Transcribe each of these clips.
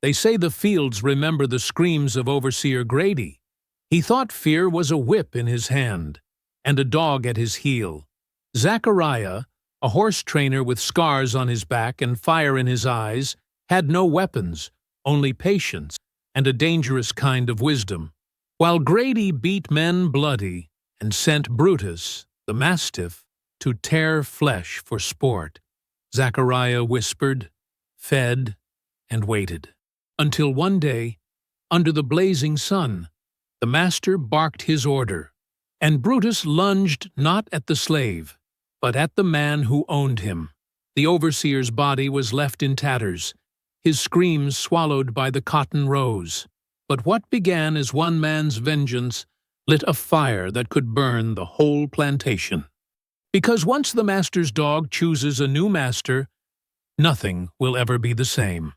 They say the fields remember the screams of Overseer Grady. He thought fear was a whip in his hand and a dog at his heel. Zachariah, a horse trainer with scars on his back and fire in his eyes, had no weapons, only patience and a dangerous kind of wisdom. While Grady beat men bloody and sent Brutus, the mastiff, to tear flesh for sport, Zachariah whispered, fed, and waited. Until one day, under the blazing sun, the master barked his order, and Brutus lunged not at the slave, but at the man who owned him. The overseer's body was left in tatters, his screams swallowed by the cotton rows. But what began as one man's vengeance lit a fire that could burn the whole plantation. Because once the master's dog chooses a new master, nothing will ever be the same.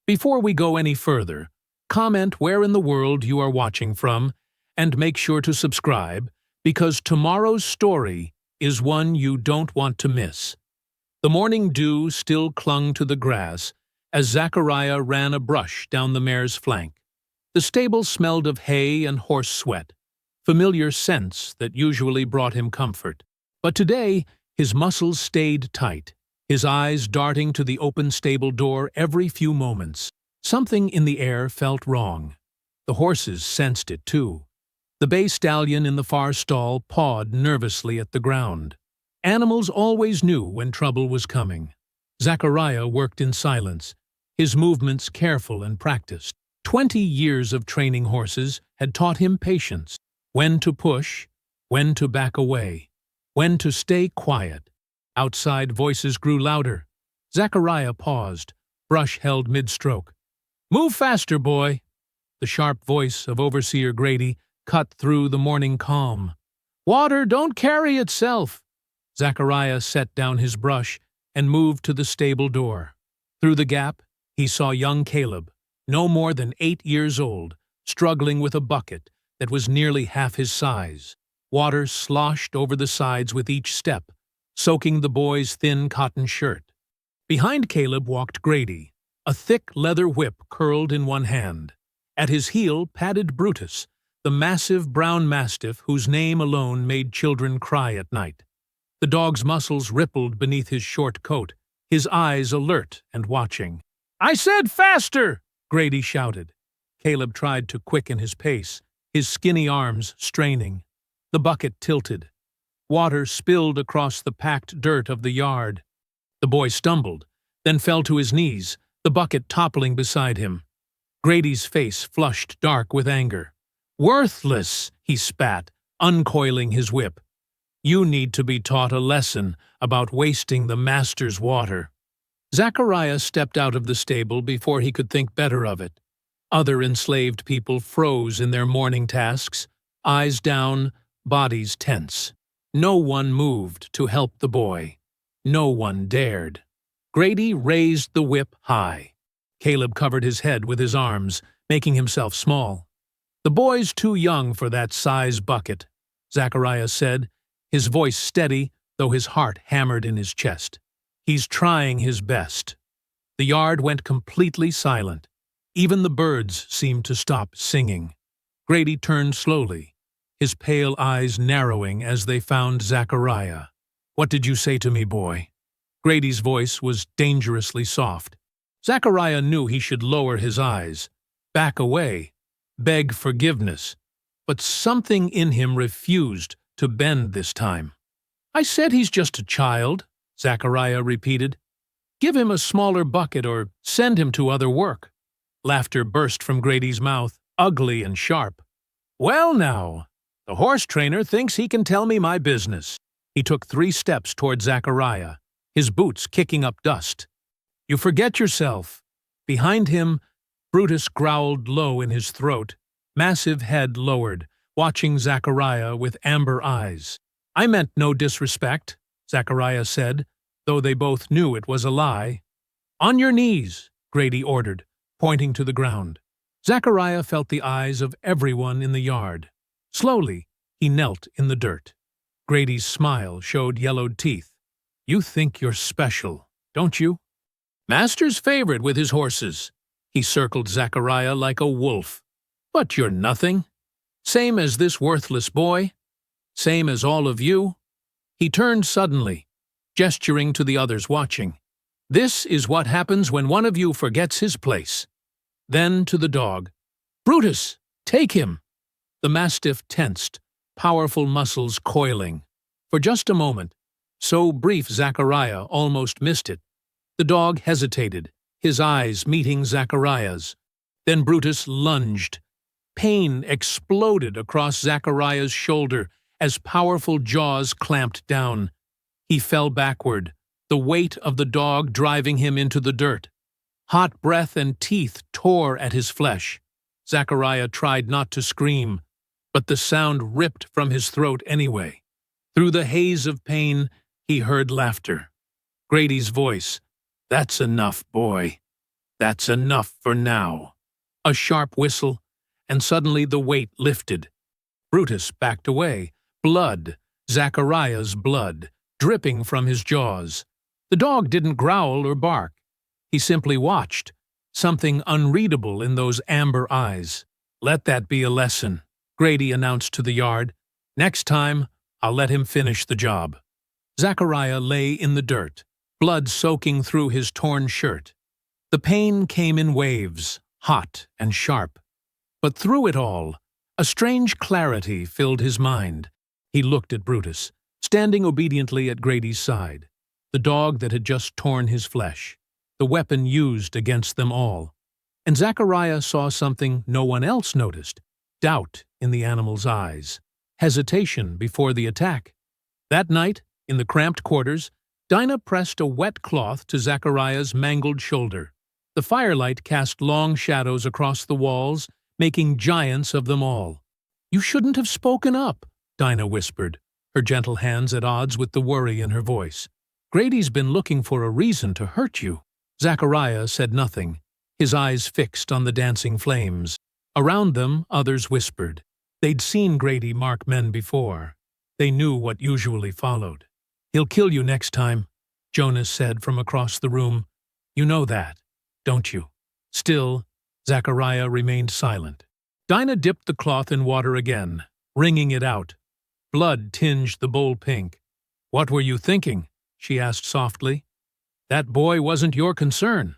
Before we go any further, comment where in the world you are watching from, and make sure to subscribe, because tomorrow's story is one you don't want to miss. The morning dew still clung to the grass as Zachariah ran a brush down the mare's flank. The stable smelled of hay and horse sweat, familiar scents that usually brought him comfort. But today, his muscles stayed tight, his eyes darting to the open stable door every few moments. Something in the air felt wrong. The horses sensed it too. The bay stallion in the far stall pawed nervously at the ground. Animals always knew when trouble was coming. Zachariah worked in silence, his movements careful and practiced. 20 years of training horses had taught him patience, when to push, when to back away, when to stay quiet. Outside voices grew louder. Zachariah paused, brush held mid-stroke. "Move faster, boy!" The sharp voice of Overseer Grady cut through the morning calm. "Water don't carry itself." Zachariah set down his brush and moved to the stable door. Through the gap, he saw young Caleb, no more than 8 years old, struggling with a bucket that was nearly half his size. Water sloshed over the sides with each step, soaking the boy's thin cotton shirt. Behind Caleb walked Grady, a thick leather whip curled in one hand. At his heel padded Brutus, the massive brown mastiff whose name alone made children cry at night. The dog's muscles rippled beneath his short coat, his eyes alert and watching. "I said faster!" Grady shouted. Caleb tried to quicken his pace, his skinny arms straining. The bucket tilted. Water spilled across the packed dirt of the yard. The boy stumbled, then fell to his knees, the bucket toppling beside him. Grady's face flushed dark with anger. "Worthless!" he spat, uncoiling his whip. "You need to be taught a lesson about wasting the master's water." Zachariah stepped out of the stable before he could think better of it. Other enslaved people froze in their morning tasks, eyes down, bodies tense. No one moved to help the boy. No one dared. Grady raised the whip high. Caleb covered his head with his arms, making himself small. "The boy's too young for that size bucket," Zachariah said, his voice steady, though his heart hammered in his chest. "He's trying his best." The yard went completely silent. Even the birds seemed to stop singing. Grady turned slowly, his pale eyes narrowing as they found Zachariah. "What did you say to me, boy?" Grady's voice was dangerously soft. Zachariah knew he should lower his eyes, back away, beg forgiveness, but something in him refused to bend this time. "I said he's just a child," Zachariah repeated. "Give him a smaller bucket or send him to other work." Laughter burst from Grady's mouth, ugly and sharp. "Well now, the horse trainer thinks he can tell me my business." He took 3 steps toward Zachariah, his boots kicking up dust. "You forget yourself." Behind him, Brutus growled low in his throat, massive head lowered, watching Zachariah with amber eyes. "I meant no disrespect," Zachariah said, though they both knew it was a lie. "On your knees," Grady ordered, pointing to the ground. Zachariah felt the eyes of everyone in the yard. Slowly, he knelt in the dirt. Grady's smile showed yellowed teeth. "You think you're special, don't you?" "Master's favorite with his horses," He circled Zachariah like a wolf. "But you're nothing. Same as this worthless boy. Same as all of you." He turned suddenly, gesturing to the others watching. "This is what happens when one of you forgets his place." Then to the dog, "Brutus, take him!" The mastiff tensed, powerful muscles coiling. For just a moment, so brief Zachariah almost missed it, the dog hesitated, his eyes meeting Zachariah's. Then Brutus lunged. Pain exploded across Zachariah's shoulder as powerful jaws clamped down. He fell backward, the weight of the dog driving him into the dirt. Hot breath and teeth tore at his flesh. Zachariah tried not to scream, but the sound ripped from his throat anyway. Through the haze of pain, he heard laughter. Grady's voice, "That's enough, boy. That's enough for now." A sharp whistle, and suddenly the weight lifted. Brutus backed away, blood, Zachariah's blood, dripping from his jaws. The dog didn't growl or bark. He simply watched, something unreadable in those amber eyes. "Let that be a lesson," Grady announced to the yard. "Next time, I'll let him finish the job." Zachariah lay in the dirt, blood soaking through his torn shirt. The pain came in waves, hot and sharp. But through it all, a strange clarity filled his mind. He looked at Brutus, standing obediently at Grady's side, the dog that had just torn his flesh, the weapon used against them all. And Zachariah saw something no one else noticed, doubt in the animal's eyes, hesitation before the attack. That night, in the cramped quarters, Dinah pressed a wet cloth to Zachariah's mangled shoulder. The firelight cast long shadows across the walls, making giants of them all. "You shouldn't have spoken up," Dinah whispered, her gentle hands at odds with the worry in her voice. "Grady's been looking for a reason to hurt you." Zachariah said nothing, his eyes fixed on the dancing flames. Around them, others whispered. They'd seen Grady mark men before. They knew what usually followed. "He'll kill you next time," Jonas said from across the room. "You know that, don't you?" Still, Zachariah remained silent. Dinah dipped the cloth in water again, wringing it out. Blood tinged the bowl pink. "What were you thinking?" she asked softly. "That boy wasn't your concern."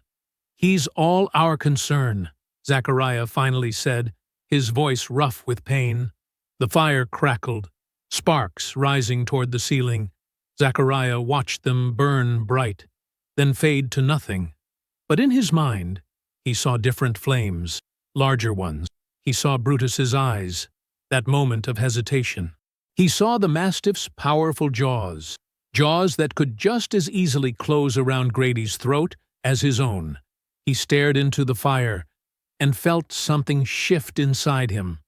"He's all our concern," Zachariah finally said, his voice rough with pain. The fire crackled, sparks rising toward the ceiling. Zachariah watched them burn bright, then fade to nothing. But in his mind, he saw different flames, larger ones. He saw Brutus's eyes, that moment of hesitation. He saw the mastiff's powerful jaws, jaws that could just as easily close around Grady's throat as his own. He stared into the fire and felt something shift inside him.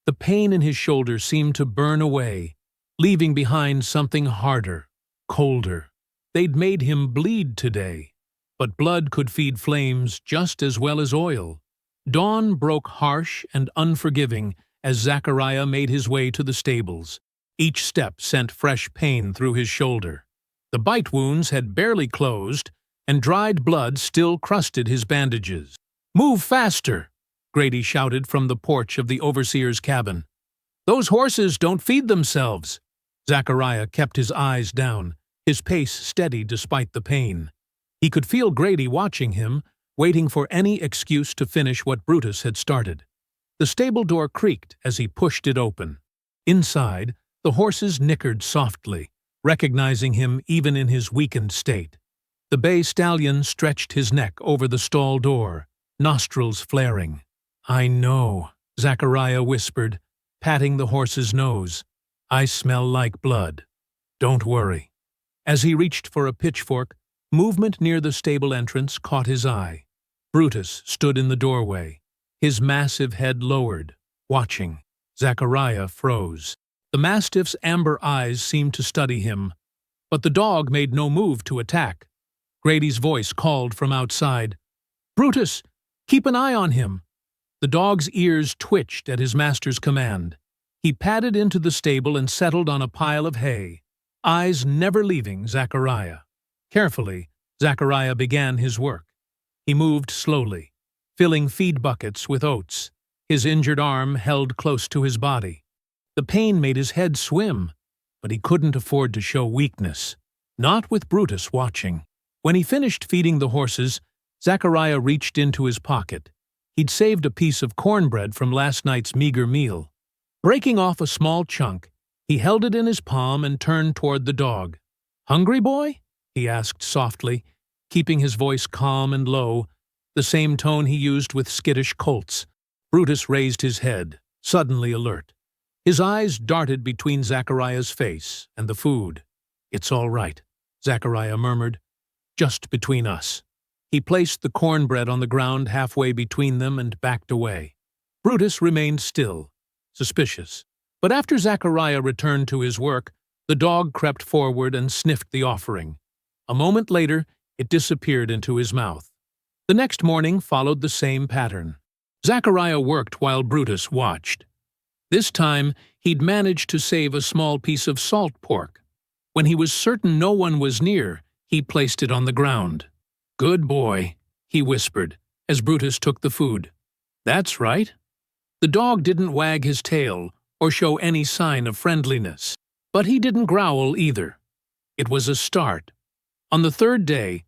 The pain in his shoulder seemed to burn away, leaving behind something harder, colder. They'd made him bleed today, but blood could feed flames just as well as oil. Dawn broke harsh and unforgiving as Zachariah made his way to the stables. Each step sent fresh pain through his shoulder. The bite wounds had barely closed, and dried blood still crusted his bandages. "Move faster!" Grady shouted from the porch of the overseer's cabin. "Those horses don't feed themselves." Zachariah kept his eyes down, his pace steady despite the pain. He could feel Grady watching him, waiting for any excuse to finish what Brutus had started. The stable door creaked as he pushed it open. Inside, the horses nickered softly, recognizing him even in his weakened state. The bay stallion stretched his neck over the stall door, nostrils flaring. "I know," Zachariah whispered, patting the horse's nose. "I smell like blood. Don't worry." As he reached for a pitchfork, movement near the stable entrance caught his eye. Brutus stood in the doorway, his massive head lowered, watching. Zachariah froze. The mastiff's amber eyes seemed to study him, but the dog made no move to attack. Grady's voice called from outside. "Brutus, keep an eye on him." The dog's ears twitched at his master's command. He padded into the stable and settled on a pile of hay, eyes never leaving Zachariah. Carefully, Zachariah began his work. He moved slowly, filling feed buckets with oats, his injured arm held close to his body. The pain made his head swim, but he couldn't afford to show weakness, not with Brutus watching. When he finished feeding the horses, Zachariah reached into his pocket. He'd saved a piece of cornbread from last night's meager meal. Breaking off a small chunk, he held it in his palm and turned toward the dog. "Hungry, boy?" he asked softly, keeping his voice calm and low, the same tone he used with skittish colts. Brutus raised his head, suddenly alert. His eyes darted between Zachariah's face and the food. "It's all right," Zachariah murmured. "Just between us." He placed the cornbread on the ground halfway between them and backed away. Brutus remained still, suspicious. But after Zachariah returned to his work, the dog crept forward and sniffed the offering. A moment later, it disappeared into his mouth. The next morning followed the same pattern. Zachariah worked while Brutus watched. This time, he'd managed to save a small piece of salt pork. When he was certain no one was near, he placed it on the ground. "Good boy," he whispered, as Brutus took the food. "That's right." The dog didn't wag his tail or show any sign of friendliness, but he didn't growl either. It was a start. On the third day,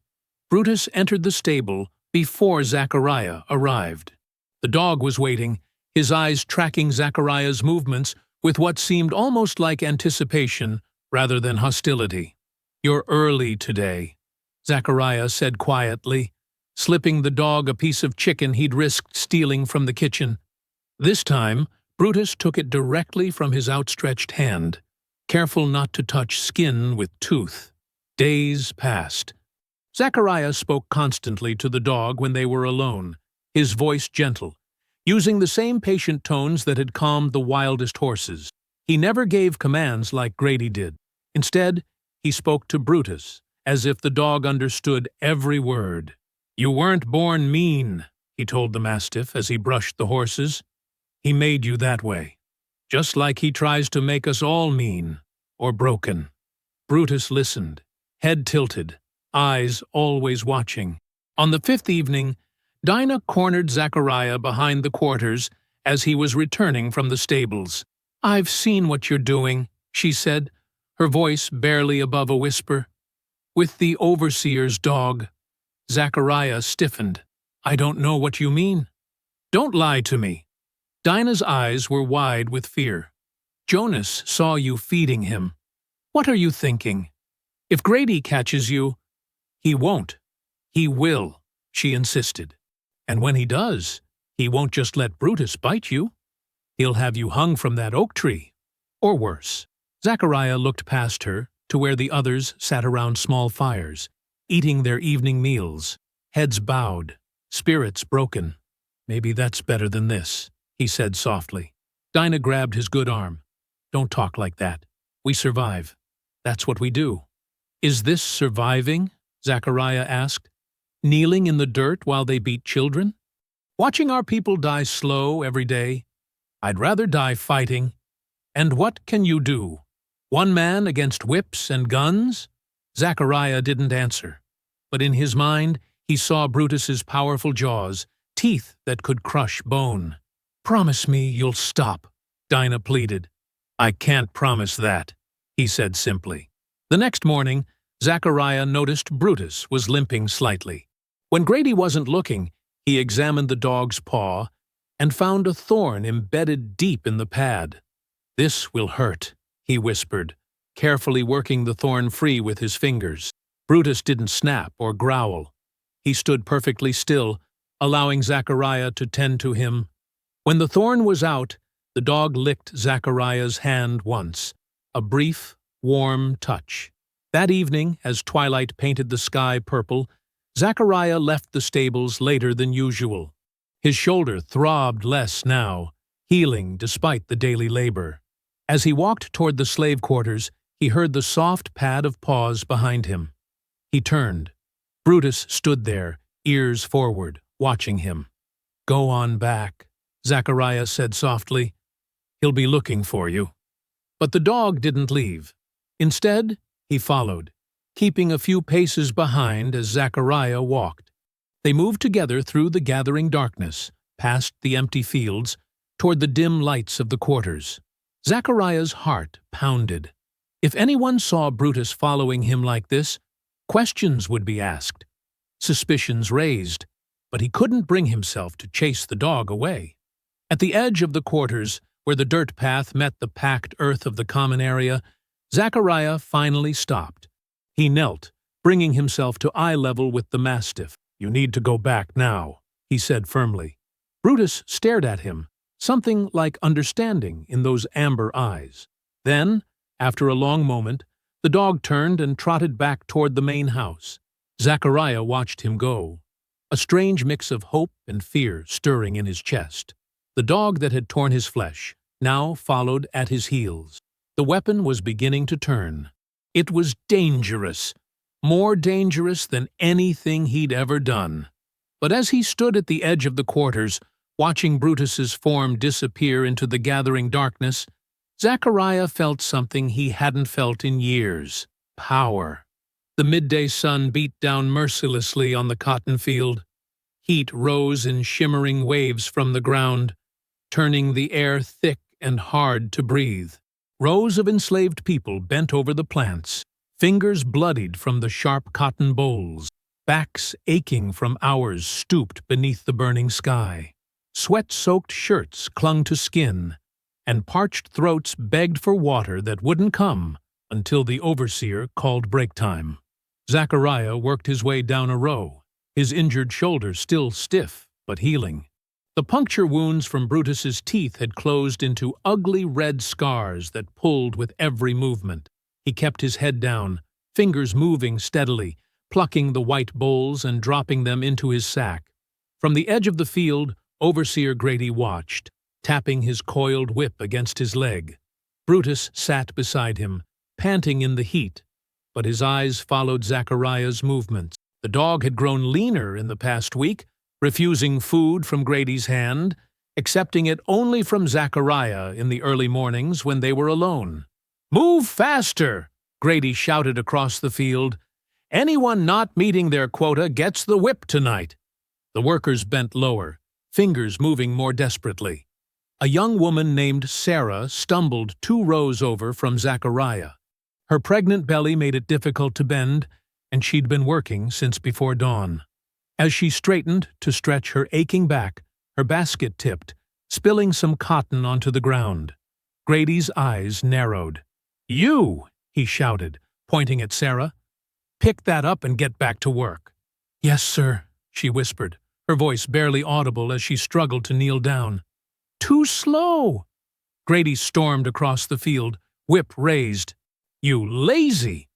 Brutus entered the stable before Zachariah arrived. The dog was waiting, his eyes tracking Zachariah's movements with what seemed almost like anticipation rather than hostility. "You're early today," Zachariah said quietly, slipping the dog a piece of chicken he'd risked stealing from the kitchen. This time, Brutus took it directly from his outstretched hand, careful not to touch skin with tooth. Days passed. Zachariah spoke constantly to the dog when they were alone, his voice gentle, using the same patient tones that had calmed the wildest horses. He never gave commands like Grady did. Instead, he spoke to Brutus, as if the dog understood every word. "You weren't born mean," he told the mastiff as he brushed the horses. "He made you that way, just like he tries to make us all mean or broken." Brutus listened, head tilted, eyes always watching. On the fifth evening, Dinah cornered Zachariah behind the quarters as he was returning from the stables. "I've seen what you're doing," she said, her voice barely above a whisper. "With the overseer's dog." Zachariah stiffened. "I don't know what you mean." "Don't lie to me." Dinah's eyes were wide with fear. "Jonas saw you feeding him. What are you thinking? If Grady catches you—" "He won't. He will," she insisted. "And when he does, he won't just let Brutus bite you. He'll have you hung from that oak tree. Or worse." Zachariah looked past her to where the others sat around small fires, eating their evening meals, heads bowed, spirits broken. "Maybe that's better than this," he said softly. Dinah grabbed his good arm. "Don't talk like that. We survive. That's what we do." "Is this surviving?" Zachariah asked. "Kneeling in the dirt while they beat children? Watching our people die slow every day? I'd rather die fighting. And what can you do? One man against whips and guns?" Zachariah didn't answer, but in his mind he saw Brutus's powerful jaws, teeth that could crush bone. "Promise me you'll stop," Dinah pleaded. "I can't promise that," he said simply. The next morning, Zachariah noticed Brutus was limping slightly. When Grady wasn't looking, he examined the dog's paw and found a thorn embedded deep in the pad. "This will hurt," he whispered, carefully working the thorn free with his fingers. Brutus didn't snap or growl. He stood perfectly still, allowing Zachariah to tend to him. When the thorn was out, the dog licked Zachariah's hand once, a brief, warm touch. That evening, as twilight painted the sky purple, Zachariah left the stables later than usual. His shoulder throbbed less now, healing despite the daily labor. As he walked toward the slave quarters, he heard the soft pad of paws behind him. He turned. Brutus stood there, ears forward, watching him. "Go on back," Zachariah said softly. "He'll be looking for you." But the dog didn't leave. Instead, he followed, keeping a few paces behind as Zachariah walked. They moved together through the gathering darkness, past the empty fields, toward the dim lights of the quarters. Zachariah's heart pounded. If anyone saw Brutus following him like this, questions would be asked, suspicions raised, but he couldn't bring himself to chase the dog away. At the edge of the quarters, where the dirt path met the packed earth of the common area, Zachariah finally stopped. He knelt, bringing himself to eye level with the mastiff. "You need to go back now," he said firmly. Brutus stared at him, something like understanding in those amber eyes. Then, after a long moment, the dog turned and trotted back toward the main house. Zachariah watched him go, a strange mix of hope and fear stirring in his chest. The dog that had torn his flesh now followed at his heels. The weapon was beginning to turn. It was dangerous, more dangerous than anything he'd ever done. But as he stood at the edge of the quarters, watching Brutus's form disappear into the gathering darkness, Zachariah felt something he hadn't felt in years: power. The midday sun beat down mercilessly on the cotton field. Heat rose in shimmering waves from the ground, turning the air thick and hard to breathe. Rows of enslaved people bent over the plants, fingers bloodied from the sharp cotton bolls, backs aching from hours stooped beneath the burning sky. Sweat-soaked shirts clung to skin, and parched throats begged for water that wouldn't come until the overseer called break time. Zachariah worked his way down a row, his injured shoulder still stiff but healing. The puncture wounds from Brutus's teeth had closed into ugly red scars that pulled with every movement. He kept his head down, fingers moving steadily, plucking the white bolls and dropping them into his sack. From the edge of the field, Overseer Grady watched, tapping his coiled whip against his leg. Brutus sat beside him, panting in the heat, but his eyes followed Zachariah's movements. The dog had grown leaner in the past week, refusing food from Grady's hand, accepting it only from Zachariah in the early mornings when they were alone. "Move faster!" Grady shouted across the field. "Anyone not meeting their quota gets the whip tonight." The workers bent lower, fingers moving more desperately. A young woman named Sarah stumbled 2 rows over from Zachariah. Her pregnant belly made it difficult to bend, and she'd been working since before dawn. As she straightened to stretch her aching back, her basket tipped, spilling some cotton onto the ground. Grady's eyes narrowed. "You!" he shouted, pointing at Sarah. "Pick that up and get back to work." "Yes, sir," she whispered, her voice barely audible as she struggled to kneel down. "Too slow!" Grady stormed across the field, whip raised. "You lazy!"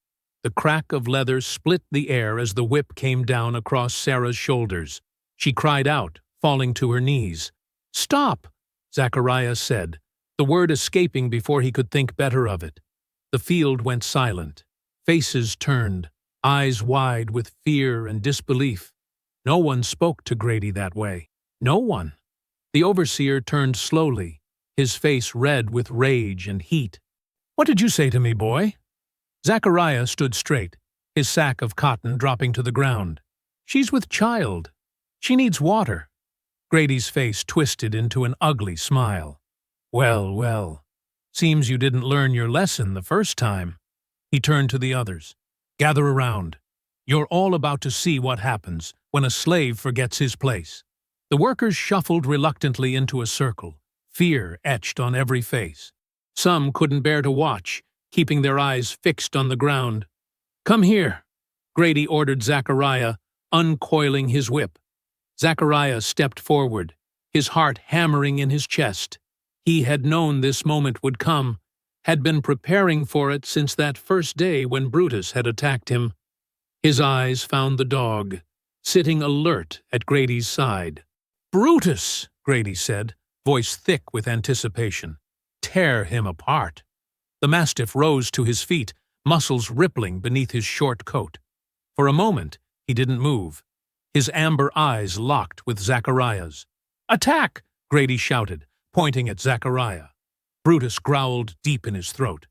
The crack of leather split the air as the whip came down across Sarah's shoulders. She cried out, falling to her knees. "Stop!" Zachariah said, the word escaping before he could think better of it. The field went silent. Faces turned, eyes wide with fear and disbelief. No one spoke to Grady that way. No one. The overseer turned slowly, his face red with rage and heat. "What did you say to me, boy?" Zachariah stood straight, his sack of cotton dropping to the ground. "She's with child. She needs water." Grady's face twisted into an ugly smile. "Well, well. Seems you didn't learn your lesson the first time." He turned to the others. "Gather around. You're all about to see what happens when a slave forgets his place." The workers shuffled reluctantly into a circle, fear etched on every face. Some couldn't bear to watch, keeping their eyes fixed on the ground. "Come here," Grady ordered Zachariah, uncoiling his whip. Zachariah stepped forward, his heart hammering in his chest. He had known this moment would come, had been preparing for it since that first day when Brutus had attacked him. His eyes found the dog, sitting alert at Grady's side. "Brutus," Grady said, voice thick with anticipation. "Tear him apart." The mastiff rose to his feet, muscles rippling beneath his short coat. For a moment, he didn't move. His amber eyes locked with Zachariah's. "Attack!" Grady shouted, pointing at Zachariah. Brutus growled deep in his throat.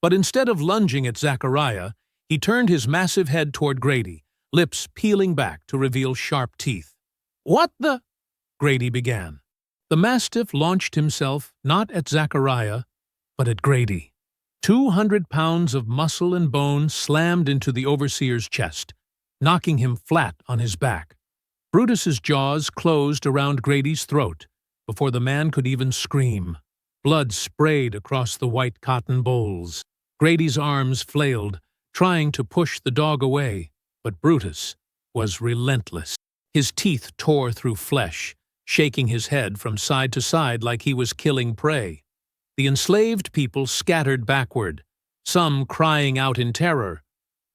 But instead of lunging at Zachariah, he turned his massive head toward Grady, lips peeling back to reveal sharp teeth. "What the—" Grady began. The Mastiff launched himself not at Zachariah, but at Grady. 200 pounds of muscle and bone slammed into the overseer's chest, knocking him flat on his back. Brutus's jaws closed around Grady's throat before the man could even scream. Blood sprayed across the white cotton bowls. Grady's arms flailed, trying to push the dog away, but Brutus was relentless. His teeth tore through flesh, shaking his head from side to side like he was killing prey. The enslaved people scattered backward, some crying out in terror,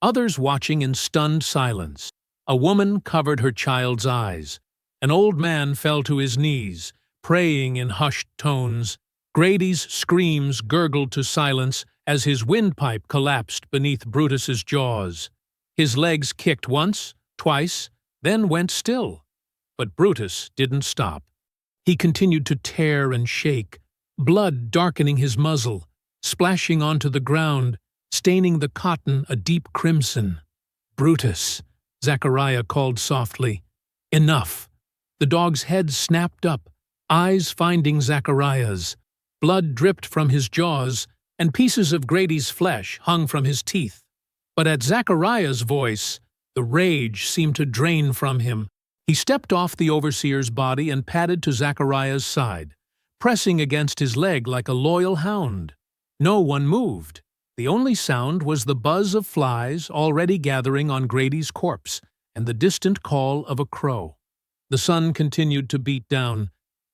others watching in stunned silence. A woman covered her child's eyes. An old man fell to his knees, praying in hushed tones. Grady's screams gurgled to silence as his windpipe collapsed beneath Brutus's jaws. His legs kicked once, twice, then went still. But Brutus didn't stop. He continued to tear and shake, blood darkening his muzzle, splashing onto the ground, staining the cotton a deep crimson. "Brutus," Zachariah called softly. "Enough." The dog's head snapped up, eyes finding Zachariah's. Blood dripped from his jaws, and pieces of Grady's flesh hung from his teeth. But at Zachariah's voice, the rage seemed to drain from him. He stepped off the overseer's body and padded to Zachariah's side, pressing against his leg like a loyal hound. No one moved. The only sound was the buzz of flies already gathering on Grady's corpse and the distant call of a crow. The sun continued to beat down,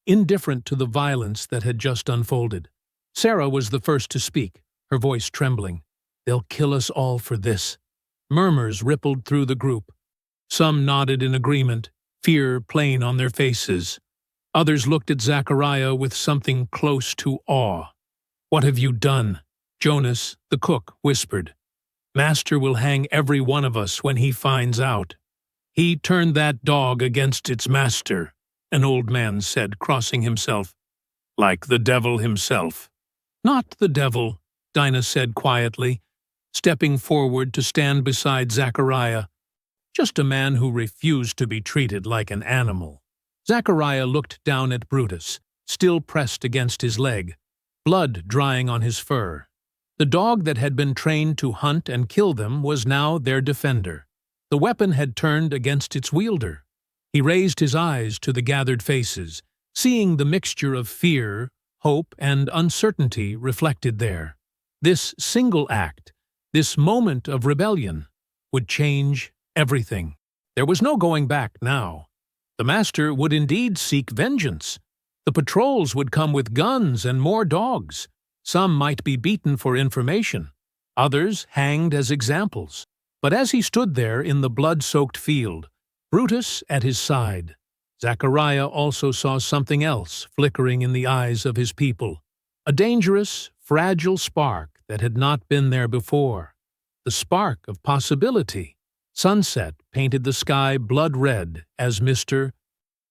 indifferent to the violence that had just unfolded. Sarah was the first to speak, her voice trembling. "They'll kill us all for this." Murmurs rippled through the group. Some nodded in agreement, fear plain on their faces. Others looked at Zachariah with something close to awe. "What have you done?" Jonas, the cook, whispered. "Master will hang every one of us when he finds out." "He turned that dog against its master," an old man said, crossing himself. "Like the devil himself." "Not the devil," Dinah said quietly, stepping forward to stand beside Zachariah. "Just a man who refused to be treated like an animal." Zachariah looked down at Brutus, still pressed against his leg, blood drying on his fur. The dog that had been trained to hunt and kill them was now their defender. The weapon had turned against its wielder. He raised his eyes to the gathered faces, seeing the mixture of fear, hope, and uncertainty reflected there. This single act, this moment of rebellion, would change everything. There was no going back now. The master would indeed seek vengeance. The patrols would come with guns and more dogs. Some might be beaten for information, others hanged as examples. But as he stood there in the blood-soaked field, Brutus at his side, Zachariah also saw something else flickering in the eyes of his people, a dangerous, fragile spark that had not been there before, the spark of possibility. Sunset painted the sky blood-red as Mr.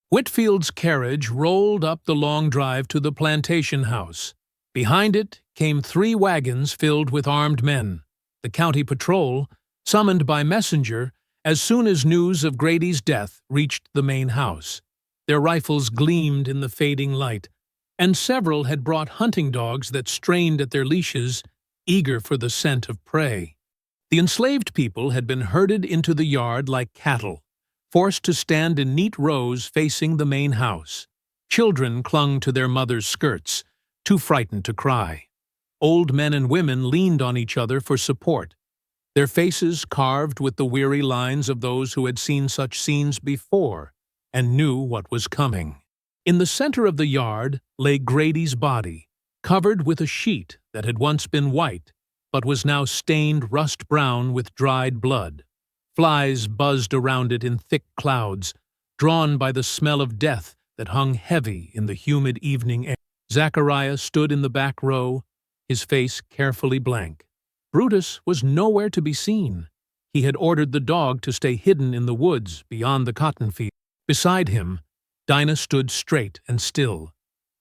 Whitfield's carriage rolled up the long drive to the plantation house. Behind it came 3 wagons filled with armed men, the county patrol, summoned by messenger as soon as news of Grady's death reached the main house. Their rifles gleamed in the fading light, and several had brought hunting dogs that strained at their leashes, eager for the scent of prey. The enslaved people had been herded into the yard like cattle, forced to stand in neat rows facing the main house. Children clung to their mothers' skirts, too frightened to cry. Old men and women leaned on each other for support, their faces carved with the weary lines of those who had seen such scenes before and knew what was coming. In the center of the yard lay Grady's body, covered with a sheet that had once been white, but was now stained rust-brown with dried blood. Flies buzzed around it in thick clouds, drawn by the smell of death that hung heavy in the humid evening air. Zachariah stood in the back row, his face carefully blank. Brutus was nowhere to be seen. He had ordered the dog to stay hidden in the woods beyond the cotton field. Beside him, Dinah stood straight and still,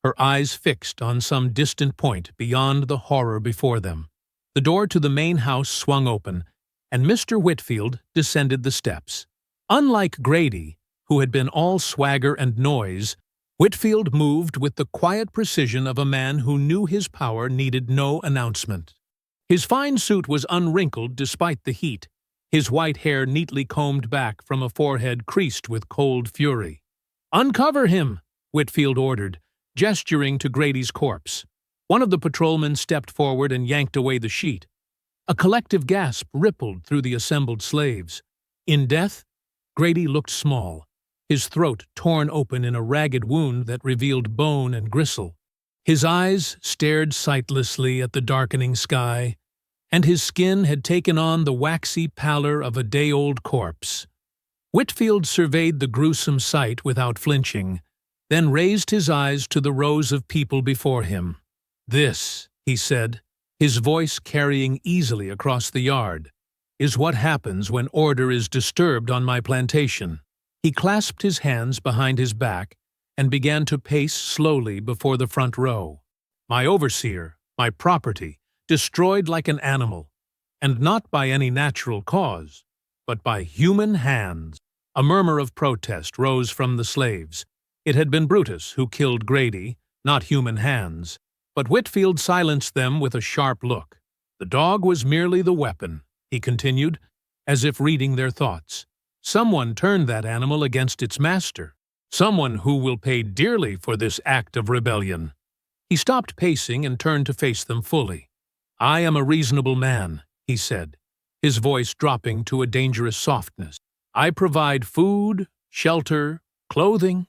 her eyes fixed on some distant point beyond the horror before them. The door to the main house swung open, and Mr. Whitfield descended the steps. Unlike Grady, who had been all swagger and noise, Whitfield moved with the quiet precision of a man who knew his power needed no announcement. His fine suit was unwrinkled despite the heat, his white hair neatly combed back from a forehead creased with cold fury. "Uncover him," Whitfield ordered, gesturing to Grady's corpse. One of the patrolmen stepped forward and yanked away the sheet. A collective gasp rippled through the assembled slaves. In death, Grady looked small, his throat torn open in a ragged wound that revealed bone and gristle. His eyes stared sightlessly at the darkening sky, and his skin had taken on the waxy pallor of a day-old corpse. Whitfield surveyed the gruesome sight without flinching, then raised his eyes to the rows of people before him. "This," he said, his voice carrying easily across the yard, "is what happens when order is disturbed on my plantation." He clasped his hands behind his back and began to pace slowly before the front row. "My overseer, my property, destroyed like an animal, and not by any natural cause, but by human hands." A murmur of protest rose from the slaves. It had been Brutus who killed Grady, not human hands, but Whitfield silenced them with a sharp look. "The dog was merely the weapon," he continued, as if reading their thoughts. "Someone turned that animal against its master, someone who will pay dearly for this act of rebellion." He stopped pacing and turned to face them fully. "I am a reasonable man," he said, his voice dropping to a dangerous softness. "I provide food, shelter, clothing.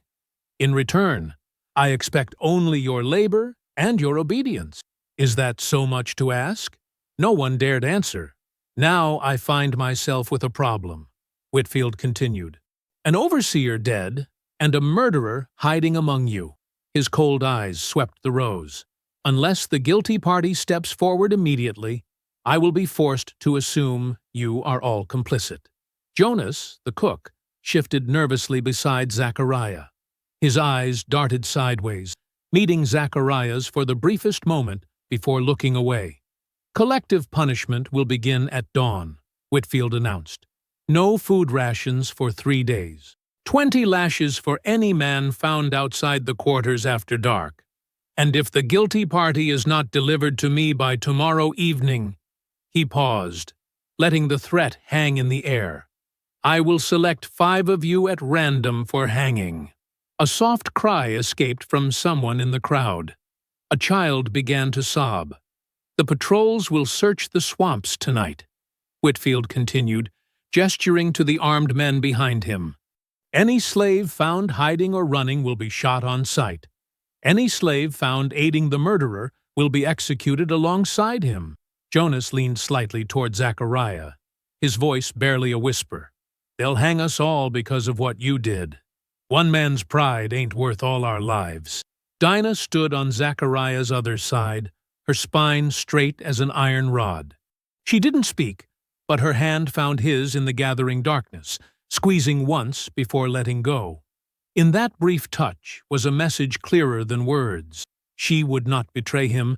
In return, I expect only your labor and your obedience. Is that so much to ask?" No one dared answer. "Now I find myself with a problem," Whitfield continued. "An overseer dead, and a murderer hiding among you." His cold eyes swept the rows. "Unless the guilty party steps forward immediately, I will be forced to assume you are all complicit." Jonas, the cook, shifted nervously beside Zachariah. His eyes darted sideways, meeting Zachariah's for the briefest moment before looking away. "Collective punishment will begin at dawn," Whitfield announced. "No food rations for 3 days. 20 lashes for any man found outside the quarters after dark. And if the guilty party is not delivered to me by tomorrow evening—" He paused, letting the threat hang in the air. "I will select 5 of you at random for hanging." A soft cry escaped from someone in the crowd. A child began to sob. "The patrols will search the swamps tonight," Whitfield continued, gesturing to the armed men behind him. "Any slave found hiding or running will be shot on sight. Any slave found aiding the murderer will be executed alongside him." Jonas leaned slightly toward Zachariah, his voice barely a whisper. "They'll hang us all because of what you did. One man's pride ain't worth all our lives." Dinah stood on Zachariah's other side, her spine straight as an iron rod. She didn't speak, but her hand found his in the gathering darkness, squeezing once before letting go. In that brief touch was a message clearer than words. She would not betray him,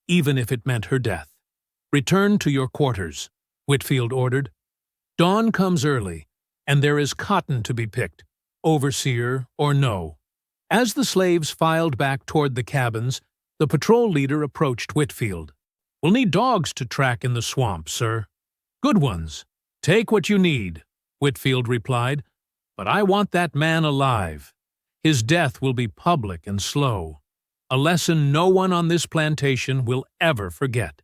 even if it meant her death. "Return to your quarters," Whitfield ordered. "Dawn comes early, and there is cotton to be picked, overseer or no." As the slaves filed back toward the cabins, the patrol leader approached Whitfield. "We'll need dogs to track in the swamp, sir. Good ones. Take what you need," Whitfield replied. "But I want that man alive. His death will be public and slow, a lesson no one on this plantation will ever forget."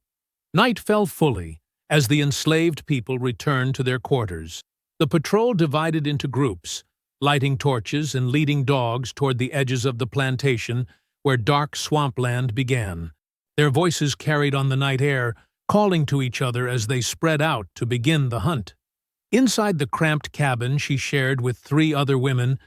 Night fell fully as the enslaved people returned to their quarters. The patrol divided into groups, lighting torches and leading dogs toward the edges of the plantation where dark swampland began. Their voices carried on the night air, calling to each other as they spread out to begin the hunt. Inside the cramped cabin she shared with 3 other women,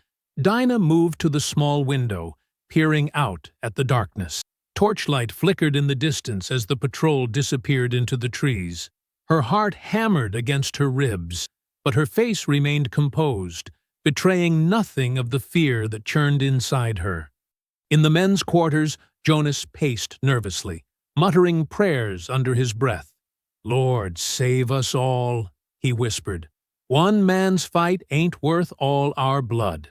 Dinah moved to the small window, peering out at the darkness. Torchlight flickered in the distance as the patrol disappeared into the trees. Her heart hammered against her ribs, but her face remained composed, betraying nothing of the fear that churned inside her. In the men's quarters, Jonas paced nervously, muttering prayers under his breath. "Lord, save us all," he whispered. "One man's fight ain't worth all our blood."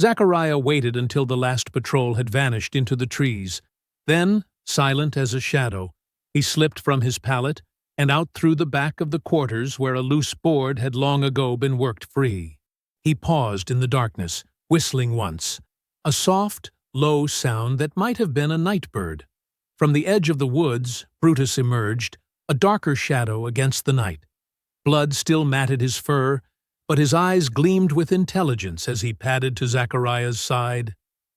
Zachariah waited until the last patrol had vanished into the trees. Then, silent as a shadow, he slipped from his pallet and out through the back of the quarters where a loose board had long ago been worked free. He paused in the darkness, whistling once, a soft, low sound that might have been a night bird. From the edge of the woods, Brutus emerged, a darker shadow against the night. Blood still matted his fur, but his eyes gleamed with intelligence as he padded to Zachariah's side.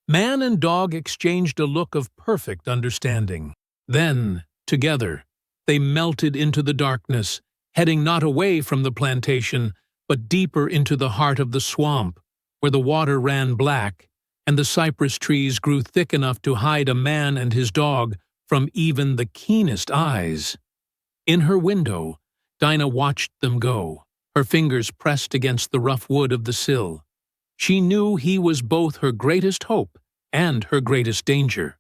Man and dog exchanged a look of perfect understanding. Then, together, they melted into the darkness, heading not away from the plantation, but deeper into the heart of the swamp, where the water ran black, and the cypress trees grew thick enough to hide a man and his dog from even the keenest eyes. In her window, Dinah watched them go, her fingers pressed against the rough wood of the sill. She knew he was both her greatest hope and her greatest danger.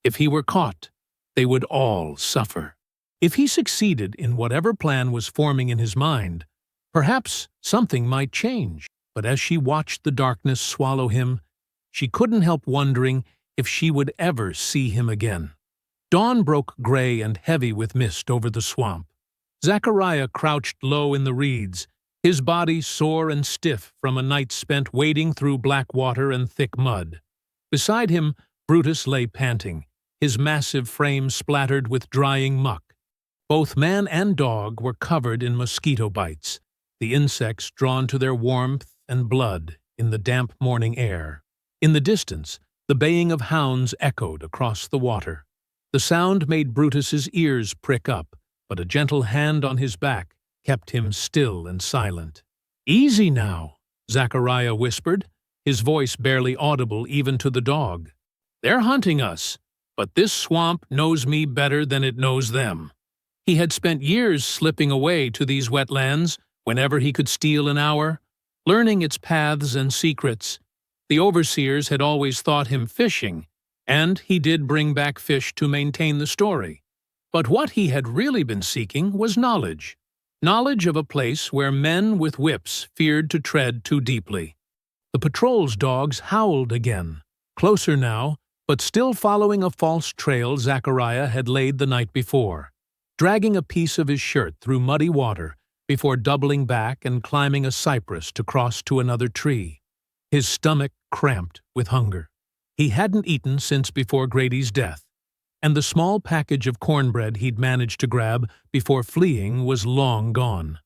If he were caught, they would all suffer. If he succeeded in whatever plan was forming in his mind, perhaps something might change. But as she watched the darkness swallow him, she couldn't help wondering if she would ever see him again. Dawn broke gray and heavy with mist over the swamp. Zachariah crouched low in the reeds, his body sore and stiff from a night spent wading through black water and thick mud. Beside him, Brutus lay panting, his massive frame splattered with drying muck. Both man and dog were covered in mosquito bites, the insects drawn to their warmth and blood in the damp morning air. In the distance, the baying of hounds echoed across the water. The sound made Brutus's ears prick up, but a gentle hand on his back kept him still and silent. "Easy now," Zachariah whispered, his voice barely audible even to the dog. "They're hunting us, but this swamp knows me better than it knows them." He had spent years slipping away to these wetlands whenever he could steal an hour, learning its paths and secrets. The overseers had always thought him fishing, and he did bring back fish to maintain the story. But what he had really been seeking was knowledge. Knowledge of a place where men with whips feared to tread too deeply. The patrol's dogs howled again, closer now, but still following a false trail Zachariah had laid the night before, dragging a piece of his shirt through muddy water before doubling back and climbing a cypress to cross to another tree. His stomach cramped with hunger. He hadn't eaten since before Grady's death, and the small package of cornbread he'd managed to grab before fleeing was long gone.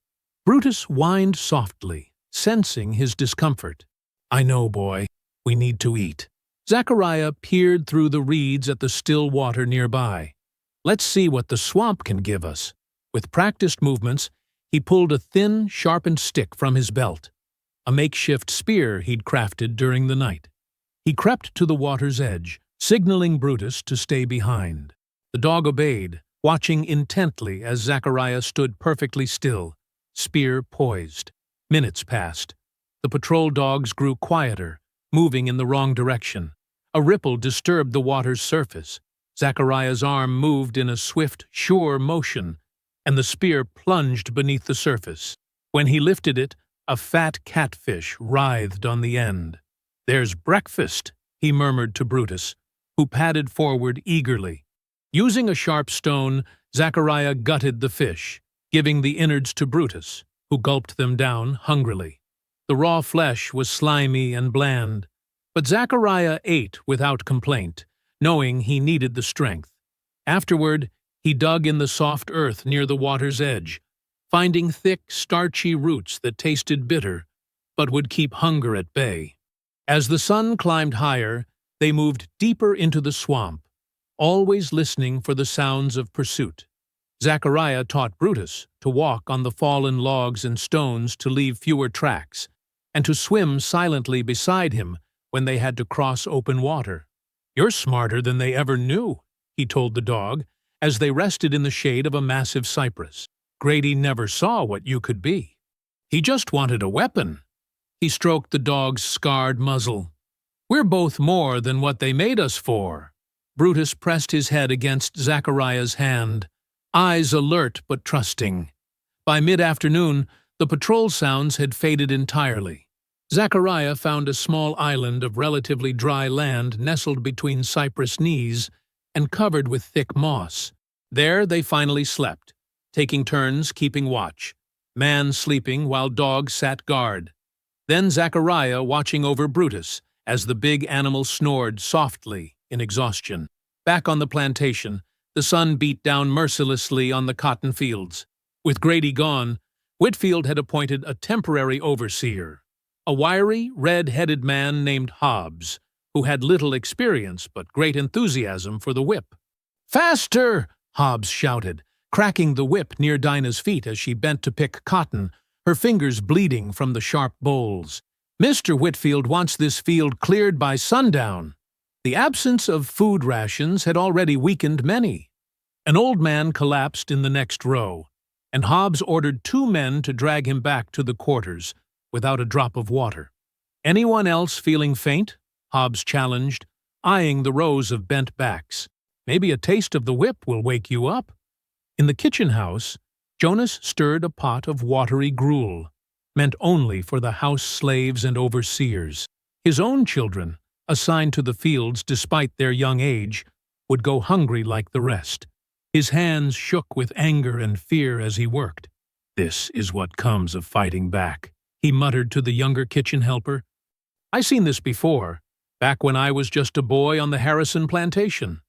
Brutus whined softly, sensing his discomfort. "I know, boy. We need to eat." Zachariah peered through the reeds at the still water nearby. "Let's see what the swamp can give us." With practiced movements, he pulled a thin, sharpened stick from his belt, a makeshift spear he'd crafted during the night. He crept to the water's edge, signaling Brutus to stay behind. The dog obeyed, watching intently as Zachariah stood perfectly still, spear poised. Minutes passed. The patrol dogs grew quieter, moving in the wrong direction. A ripple disturbed the water's surface. Zachariah's arm moved in a swift, sure motion, and the spear plunged beneath the surface. When he lifted it, a fat catfish writhed on the end. "There's breakfast," he murmured to Brutus, who padded forward eagerly. Using a sharp stone, Zachariah gutted the fish, giving the innards to Brutus, who gulped them down hungrily. The raw flesh was slimy and bland, but Zachariah ate without complaint, knowing he needed the strength. Afterward, he dug in the soft earth near the water's edge, finding thick, starchy roots that tasted bitter, but would keep hunger at bay. As the sun climbed higher, they moved deeper into the swamp, always listening for the sounds of pursuit. Zachariah taught Brutus to walk on the fallen logs and stones to leave fewer tracks, and to swim silently beside him when they had to cross open water. "You're smarter than they ever knew," he told the dog, as they rested in the shade of a massive cypress. "Grady never saw what you could be. He just wanted a weapon." He stroked the dog's scarred muzzle. "We're both more than what they made us for." Brutus pressed his head against Zachariah's hand, eyes alert but trusting. By mid-afternoon, The patrol sounds had faded entirely. Zachariah found a small island of relatively dry land nestled between cypress knees and covered with thick moss. There they finally slept, taking turns keeping watch, man sleeping while dog sat guard. Then Zachariah watching over Brutus as the big animal snored softly in exhaustion. Back on the plantation, the sun beat down mercilessly on the cotton fields. With Grady gone, Whitfield had appointed a temporary overseer, a wiry, red-headed man named Hobbs, who had little experience but great enthusiasm for the whip. "Faster!" Hobbs shouted, cracking the whip near Dinah's feet as she bent to pick cotton, her fingers bleeding from the sharp bowls. "Mr. Whitfield wants this field cleared by sundown." The absence of food rations had already weakened many. An old man collapsed in the next row, and Hobbs ordered 2 men to drag him back to the quarters without a drop of water. "Anyone else feeling faint?" Hobbs challenged, eyeing the rows of bent backs. "Maybe a taste of the whip will wake you up." In the kitchen house, Jonas stirred a pot of watery gruel, meant only for the house slaves and overseers. His own children, assigned to the fields despite their young age, would go hungry like the rest. His hands shook with anger and fear as he worked. "This is what comes of fighting back," he muttered to the younger kitchen helper. "I seen this before, back when I was just a boy on the Harrison plantation.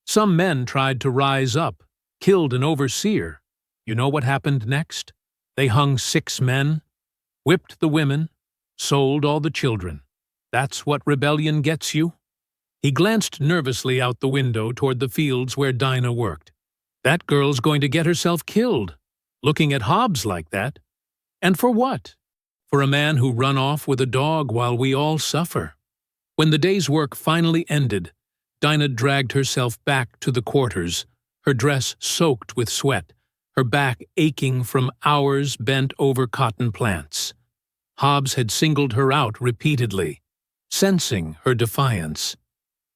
Some men tried to rise up, killed an overseer. You know what happened next? They hung 6 men, whipped the women, sold all the children. That's what rebellion gets you." He glanced nervously out the window toward the fields where Dinah worked. "That girl's going to get herself killed, looking at Hobbs like that. And for what? For a man who run off with a dog while we all suffer." When the day's work finally ended, Dinah dragged herself back to the quarters, her dress soaked with sweat, her back aching from hours bent over cotton plants. Hobbs had singled her out repeatedly, sensing her defiance.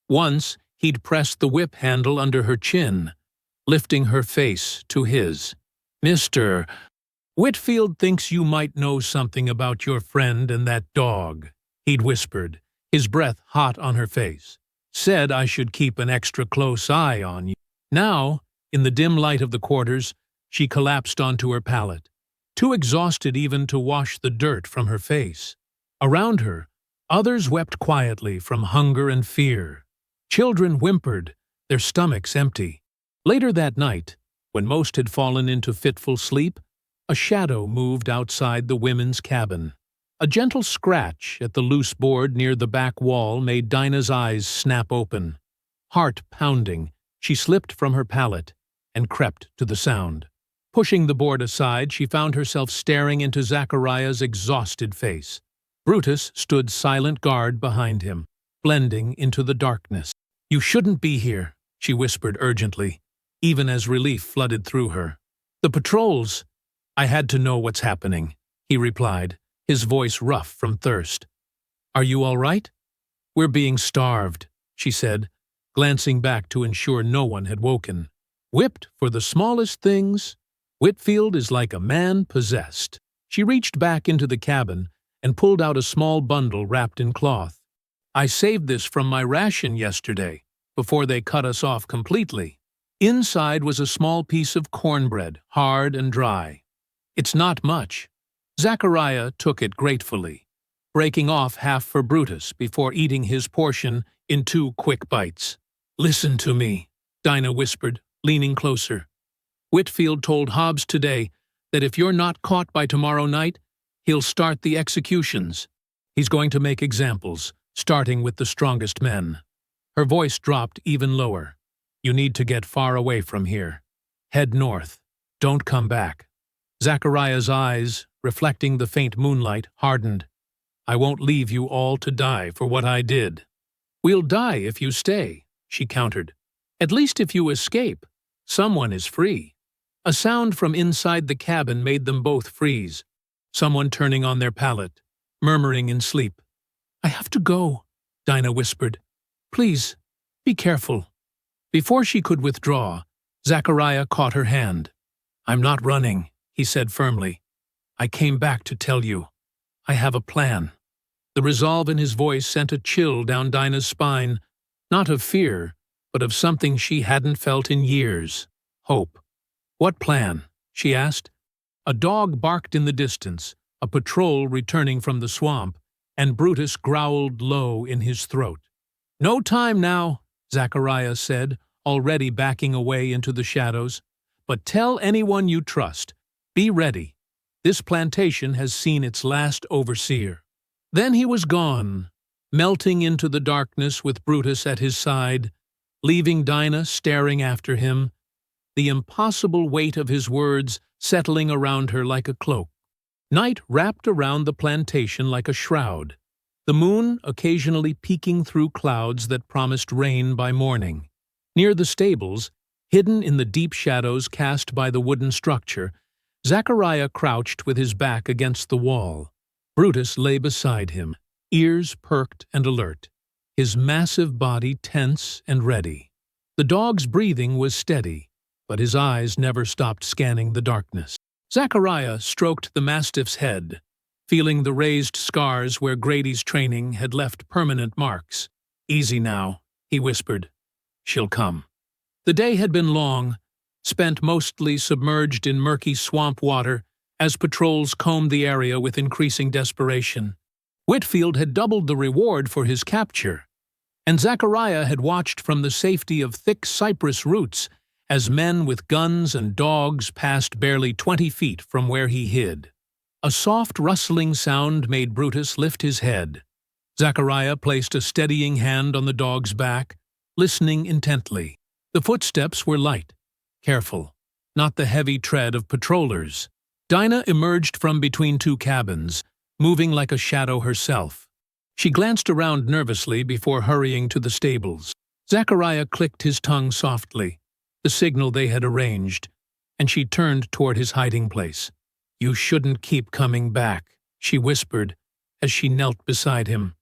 Once he'd pressed the whip handle under her chin, lifting her face to his. "Mr. Whitfield thinks you might know something about your friend and that dog," he'd whispered, his breath hot on her face. "Said I should keep an extra close eye on you." Now, in the dim light of the quarters, she collapsed onto her pallet, too exhausted even to wash the dirt from her face. Around her, others wept quietly from hunger and fear. Children whimpered, their stomachs empty. Later that night, when most had fallen into fitful sleep, a shadow moved outside the women's cabin. A gentle scratch at the loose board near the back wall made Dinah's eyes snap open. Heart pounding, she slipped from her pallet and crept to the sound. Pushing the board aside, she found herself staring into Zachariah's exhausted face. Brutus stood silent guard behind him, blending into the darkness. "You shouldn't be here," she whispered urgently, even as relief flooded through her. "The patrols—" "I had to know what's happening," he replied, his voice rough from thirst. "Are you all right?" "We're being starved," she said, glancing back to ensure no one had woken. "Whipped for the smallest things. Whitfield is like a man possessed." She reached back into the cabin and pulled out a small bundle wrapped in cloth. "I saved this from my ration yesterday, before they cut us off completely." Inside was a small piece of cornbread, hard and dry. "It's not much." Zachariah took it gratefully, breaking off half for Brutus before eating his portion in 2 quick bites. "Listen to me," Dinah whispered, leaning closer. "Whitfield told Hobbs today that if you're not caught by tomorrow night, he'll start the executions. He's going to make examples, starting with the strongest men." Her voice dropped even lower. "You need to get far away from here. Head north. Don't come back." Zachariah's eyes, reflecting the faint moonlight, hardened. "I won't leave you all to die for what I did." "We'll die if you stay," she countered. "At least if you escape, someone is free." A sound from inside the cabin made them both freeze. Someone turning on their pallet, murmuring in sleep. "I have to go," Dinah whispered. "Please, be careful." Before she could withdraw, Zachariah caught her hand. "I'm not running," he said firmly. I came back to tell you. I have a plan." The resolve in his voice sent a chill down Dinah's spine, not of fear, but of something she hadn't felt in years. Hope. "What plan?" she asked. A dog barked in the distance, a patrol returning from the swamp, and Brutus growled low in his throat. "No time now," Zachariah said, already backing away into the shadows. "But tell anyone you trust. Be ready. This plantation has seen its last overseer." Then he was gone, melting into the darkness with Brutus at his side, leaving Dinah staring after him, the impossible weight of his words settling around her like a cloak. Night wrapped around the plantation like a shroud, the moon occasionally peeking through clouds that promised rain by morning. Near the stables, hidden in the deep shadows cast by the wooden structure, Zachariah crouched with his back against the wall. Brutus lay beside him, ears perked and alert, his massive body tense and ready. The dog's breathing was steady, but his eyes never stopped scanning the darkness. Zachariah stroked the mastiff's head, feeling the raised scars where Grady's training had left permanent marks. "Easy now," he whispered. "She'll come." The day had been long, spent mostly submerged in murky swamp water as patrols combed the area with increasing desperation. Whitfield had doubled the reward for his capture, and Zachariah had watched from the safety of thick cypress roots as men with guns and dogs passed barely 20 feet from where he hid. A soft rustling sound made Brutus lift his head. Zachariah placed a steadying hand on the dog's back, listening intently. The footsteps were light, careful, not the heavy tread of patrollers. Dinah emerged from between two cabins, moving like a shadow herself. She glanced around nervously before hurrying to the stables. Zachariah clicked his tongue softly, the signal they had arranged, and she turned toward his hiding place. "You shouldn't keep coming back," she whispered as she knelt beside him.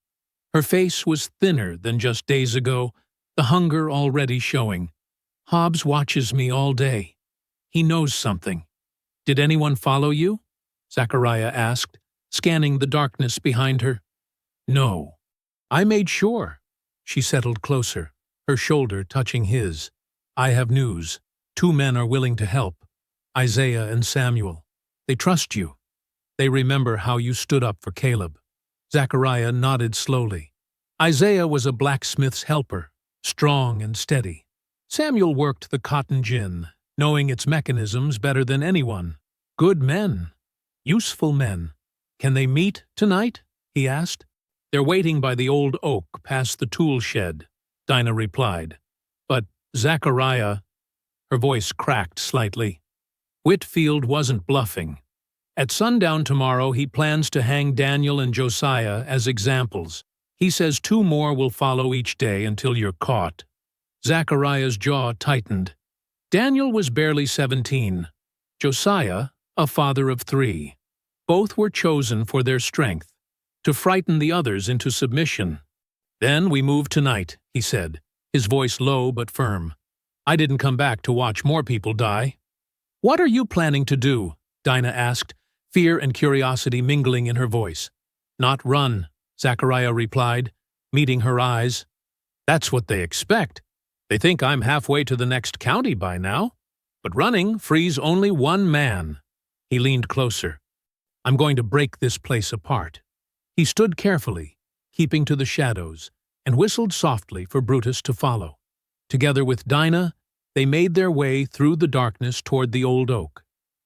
Her face was thinner than just days ago, the hunger already showing. "Hobbs watches me all day. He knows something." "Did anyone follow you?" Zachariah asked, scanning the darkness behind her. "No. I made sure." She settled closer, her shoulder touching his. "I have news. 2 men are willing to help. Isaiah and Samuel. They trust you. They remember how you stood up for Caleb." Zachariah nodded slowly. Isaiah was a blacksmith's helper, strong and steady. Samuel worked the cotton gin, knowing its mechanisms better than anyone. "Good men. Useful men. Can they meet tonight?" he asked. "They're waiting by the old oak past the tool shed," Dinah replied. "But Zachariah—" Her voice cracked slightly. Whitfield wasn't bluffing. At sundown tomorrow he plans to hang Daniel and Josiah as examples. He says 2 more will follow each day until you're caught. Zachariah's jaw tightened. Daniel was barely 17. Josiah, a father of 3. Both were chosen for their strength, to frighten the others into submission. "Then we move tonight," he said, his voice low but firm. "I didn't come back to watch more people die." "What are you planning to do?" Dinah asked, fear and curiosity mingling in her voice. "Not run," Zachariah replied, meeting her eyes. "That's what they expect. They think I'm halfway to the next county by now. But running frees only 1 man." He leaned closer. "I'm going to break this place apart." He stood carefully, keeping to the shadows, and whistled softly for Brutus to follow. Together with Dinah, they made their way through the darkness toward the old oak.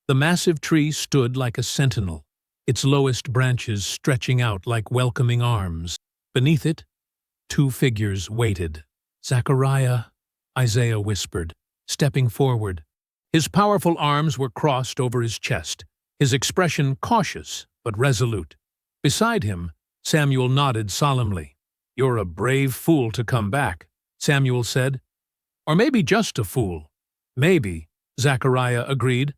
The massive tree stood like a sentinel, its lowest branches stretching out like welcoming arms. Beneath it, 2 figures waited. "Zachariah," Isaiah whispered, stepping forward. His powerful arms were crossed over his chest, his expression cautious but resolute. Beside him, Samuel nodded solemnly. "You're a brave fool to come back," Samuel said. "Or maybe just a fool." "Maybe," Zachariah agreed.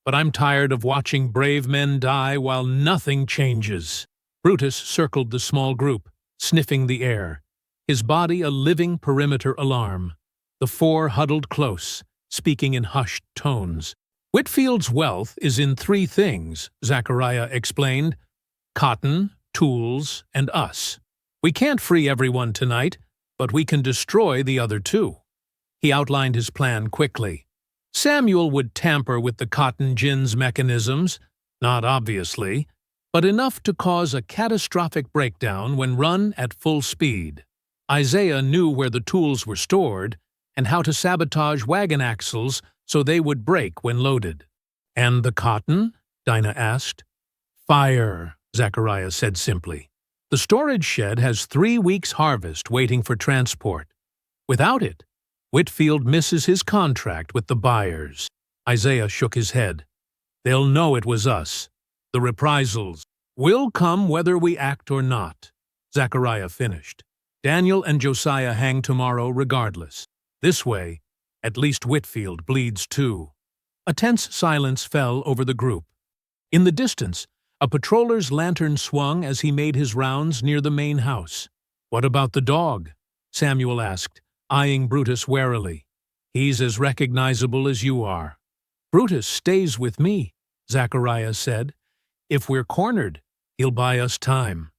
"But I'm tired of watching brave men die while nothing changes." Brutus circled the small group, sniffing the air, his body a living perimeter alarm. The 4 huddled close, speaking in hushed tones. Whitfield's wealth is in three things, Zachariah explained: cotton, tools, and us. We can't free everyone tonight, but we can destroy the other two. He outlined his plan quickly. Samuel would tamper with the cotton gin's mechanisms, not obviously, but enough to cause a catastrophic breakdown when run at full speed. Isaiah knew where the tools were stored and how to sabotage wagon axles so they would break when loaded. "And the cotton?" Dinah asked. "Fire," Zachariah said simply. "The storage shed has 3 weeks' harvest waiting for transport. Without it, Whitfield misses his contract with the buyers." Isaiah shook his head. "They'll know it was us. The reprisals will come whether we act or not," Zachariah finished. "Daniel and Josiah hang tomorrow regardless. This way, at least Whitfield bleeds too." A tense silence fell over the group. In the distance, a patroller's lantern swung as he made his rounds near the main house. "What about the dog?" Samuel asked, eyeing Brutus warily. "He's as recognizable as you are." "Brutus stays with me," Zachariah said. "If we're cornered, he'll buy us time."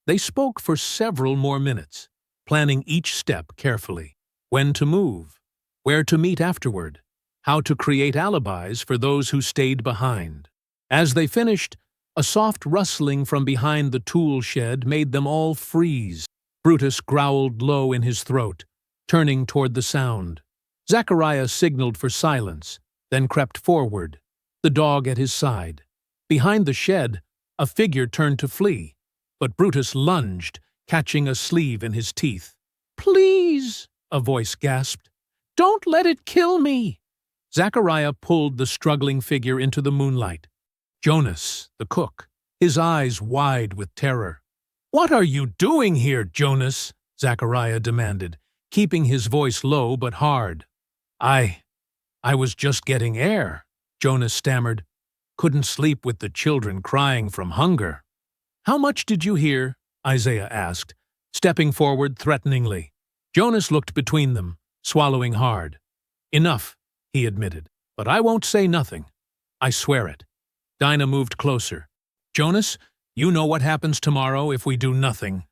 They spoke for several more minutes, planning each step carefully. When to move, where to meet afterward, how to create alibis for those who stayed behind. As they finished, a soft rustling from behind the tool shed made them all freeze. Brutus growled low in his throat, turning toward the sound. Zachariah signaled for silence, then crept forward, the dog at his side. Behind the shed, a figure turned to flee, but Brutus lunged, catching a sleeve in his teeth. "Please," a voice gasped. "Don't let it kill me." Zachariah pulled the struggling figure into the moonlight. Jonas, the cook, his eyes wide with terror. "What are you doing here, Jonas?" Zachariah demanded, keeping his voice low but hard. I was just getting air," Jonas stammered. "Couldn't sleep with the children crying from hunger." "How much did you hear?" Isaiah asked, stepping forward threateningly. Jonas looked between them, swallowing hard. "Enough," he admitted, "but I won't say nothing. I swear it." Dinah moved closer. "Jonas, you know what happens tomorrow if we do nothing.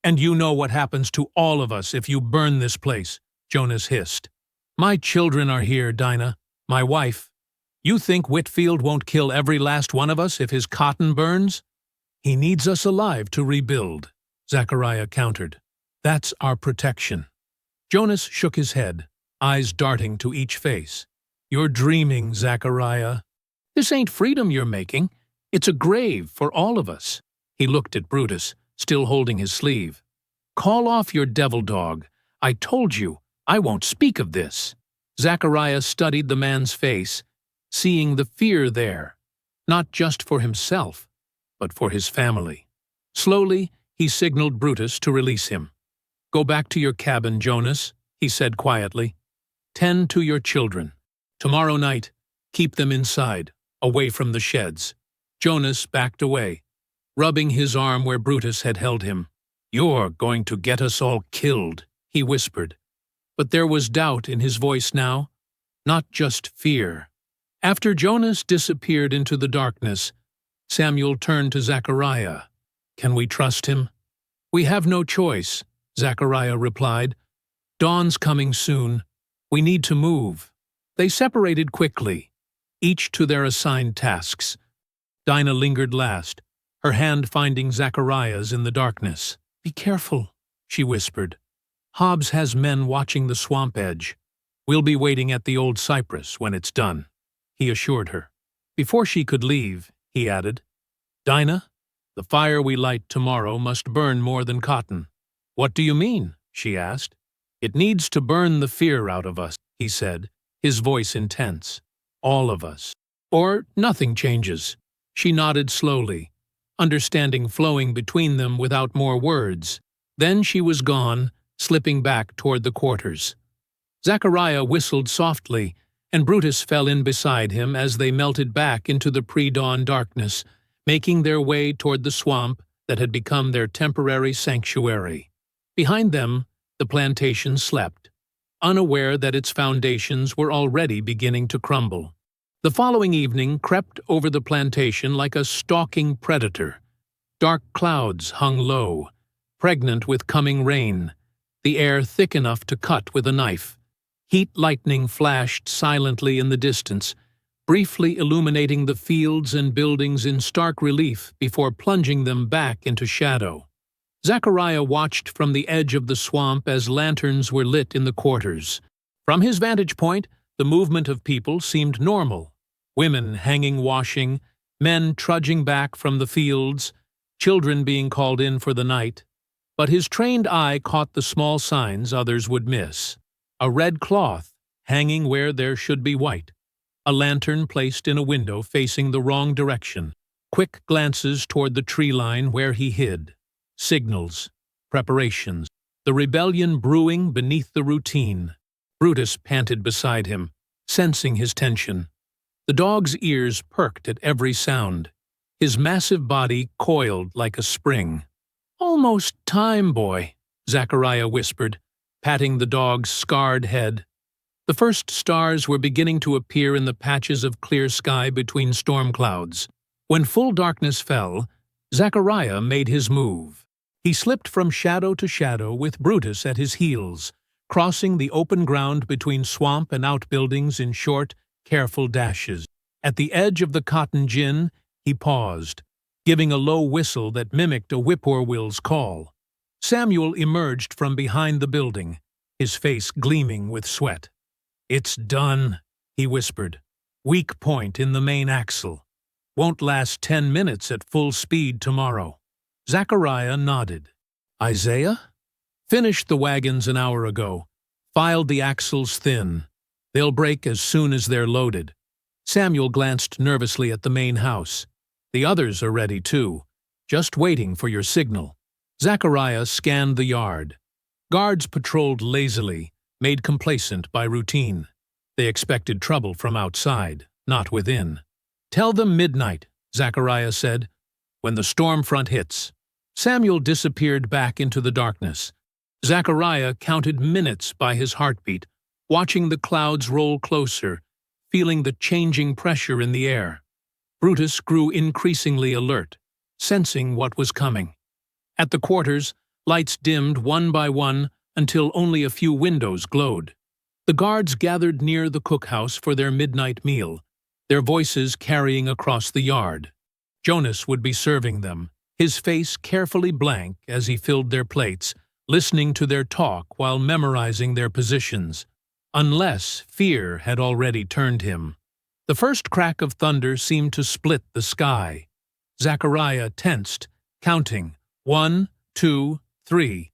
And you know what happens to all of us if you burn this place," Jonas hissed. "My children are here, Dinah. My wife. You think Whitfield won't kill every last one of us if his cotton burns?" "He needs us alive to rebuild," Zachariah countered. "That's our protection." Jonas shook his head, eyes darting to each face. "You're dreaming, Zachariah. This ain't freedom you're making. It's a grave for all of us." He looked at Brutus, still holding his sleeve. "Call off your devil dog. I told you, I won't speak of this." Zachariah studied the man's face, seeing the fear there, not just for himself, but for his family. Slowly, he signaled Brutus to release him. "Go back to your cabin, Jonas," he said quietly. "Tend to your children. Tomorrow night, keep them inside, away from the sheds." Jonas backed away, rubbing his arm where Brutus had held him. "You're going to get us all killed," he whispered. But there was doubt in his voice now, not just fear. After Jonas disappeared into the darkness, Samuel turned to Zachariah. "Can we trust him?" "We have no choice," Zachariah replied. "Dawn's coming soon. We need to move." They separated quickly, each to their assigned tasks. Dinah lingered last, her hand finding Zachariah's in the darkness. "Be careful," she whispered. "Hobbs has men watching the swamp edge. We'll be waiting at the old cypress when it's done," he assured her. Before she could leave, he added, "Dinah, the fire we light tomorrow must burn more than cotton." "What do you mean?" she asked. "It needs to burn the fear out of us," he said, his voice intense. "All of us. Or nothing changes." She nodded slowly, understanding flowing between them without more words. Then she was gone, slipping back toward the quarters. Zachariah whistled softly, and Brutus fell in beside him as they melted back into the pre-dawn darkness, making their way toward the swamp that had become their temporary sanctuary. Behind them, the plantation slept, unaware that its foundations were already beginning to crumble. The following evening crept over the plantation like a stalking predator. Dark clouds hung low, pregnant with coming rain, the air thick enough to cut with a knife. Heat lightning flashed silently in the distance, briefly illuminating the fields and buildings in stark relief before plunging them back into shadow. Zachariah watched from the edge of the swamp as lanterns were lit in the quarters. From his vantage point, the movement of people seemed normal. Women hanging washing, men trudging back from the fields, children being called in for the night. But his trained eye caught the small signs others would miss. A red cloth hanging where there should be white. A lantern placed in a window facing the wrong direction. Quick glances toward the tree line where he hid. Signals, preparations, the rebellion brewing beneath the routine. Brutus panted beside him, sensing his tension. The dog's ears perked at every sound. His massive body coiled like a spring. "Almost time, boy," Zachariah whispered, patting the dog's scarred head. The first stars were beginning to appear in the patches of clear sky between storm clouds. When full darkness fell, Zachariah made his move. He slipped from shadow to shadow with Brutus at his heels, crossing the open ground between swamp and outbuildings in short, careful dashes. At the edge of the cotton gin, he paused, giving a low whistle that mimicked a whippoorwill's call. Samuel emerged from behind the building, his face gleaming with sweat. "It's done," he whispered. "Weak point in the main axle. Won't last 10 minutes at full speed tomorrow." Zachariah nodded. "Isaiah?" "Finished the wagons an hour ago. Filed the axles thin. They'll break as soon as they're loaded." Samuel glanced nervously at the main house. "The others are ready too, just waiting for your signal." Zachariah scanned the yard. Guards patrolled lazily, made complacent by routine. They expected trouble from outside, not within. "Tell them midnight," Zachariah said, "when the storm front hits." Samuel disappeared back into the darkness. Zachariah counted minutes by his heartbeat, watching the clouds roll closer, feeling the changing pressure in the air. Brutus grew increasingly alert, sensing what was coming. At the quarters, lights dimmed one by one until only a few windows glowed. The guards gathered near the cookhouse for their midnight meal, their voices carrying across the yard. Jonas would be serving them, his face carefully blank as he filled their plates, listening to their talk while memorizing their positions. Unless fear had already turned him. The first crack of thunder seemed to split the sky. Zachariah tensed, counting 1, 2, 3,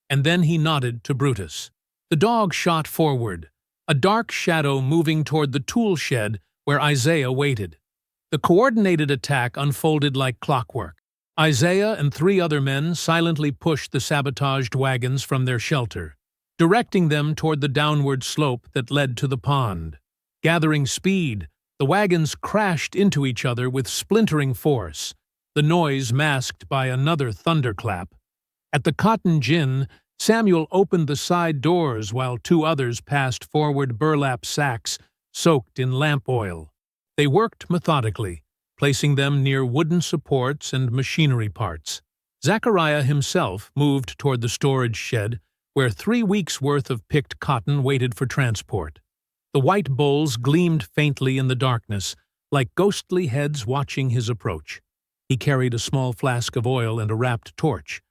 and then he nodded to Brutus. The dog shot forward, a dark shadow moving toward the tool shed where Isaiah waited. The coordinated attack unfolded like clockwork. Isaiah and 3 other men silently pushed the sabotaged wagons from their shelter, directing them toward the downward slope that led to the pond. Gathering speed, the wagons crashed into each other with splintering force, the noise masked by another thunderclap. At the cotton gin, Samuel opened the side doors while 2 others passed forward burlap sacks soaked in lamp oil. They worked methodically, placing them near wooden supports and machinery parts. Zachariah himself moved toward the storage shed, where 3 weeks' worth of picked cotton waited for transport. The white bowls gleamed faintly in the darkness, like ghostly heads watching his approach. He carried a small flask of oil and a wrapped torch.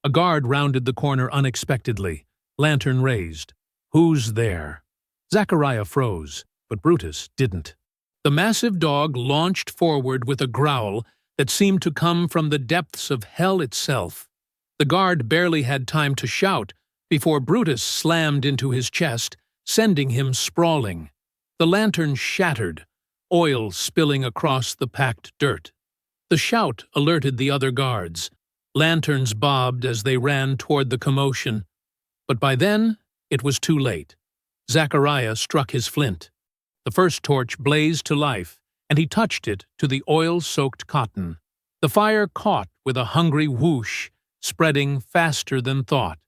A guard rounded the corner unexpectedly, lantern raised. "Who's there?" Zachariah froze, but Brutus didn't. The massive dog launched forward with a growl that seemed to come from the depths of hell itself. The guard barely had time to shout before Brutus slammed into his chest, sending him sprawling. The lantern shattered, oil spilling across the packed dirt. The shout alerted the other guards. Lanterns bobbed as they ran toward the commotion. But by then, it was too late. Zachariah struck his flint. The first torch blazed to life, and he touched it to the oil-soaked cotton. The fire caught with a hungry whoosh, spreading faster than thought.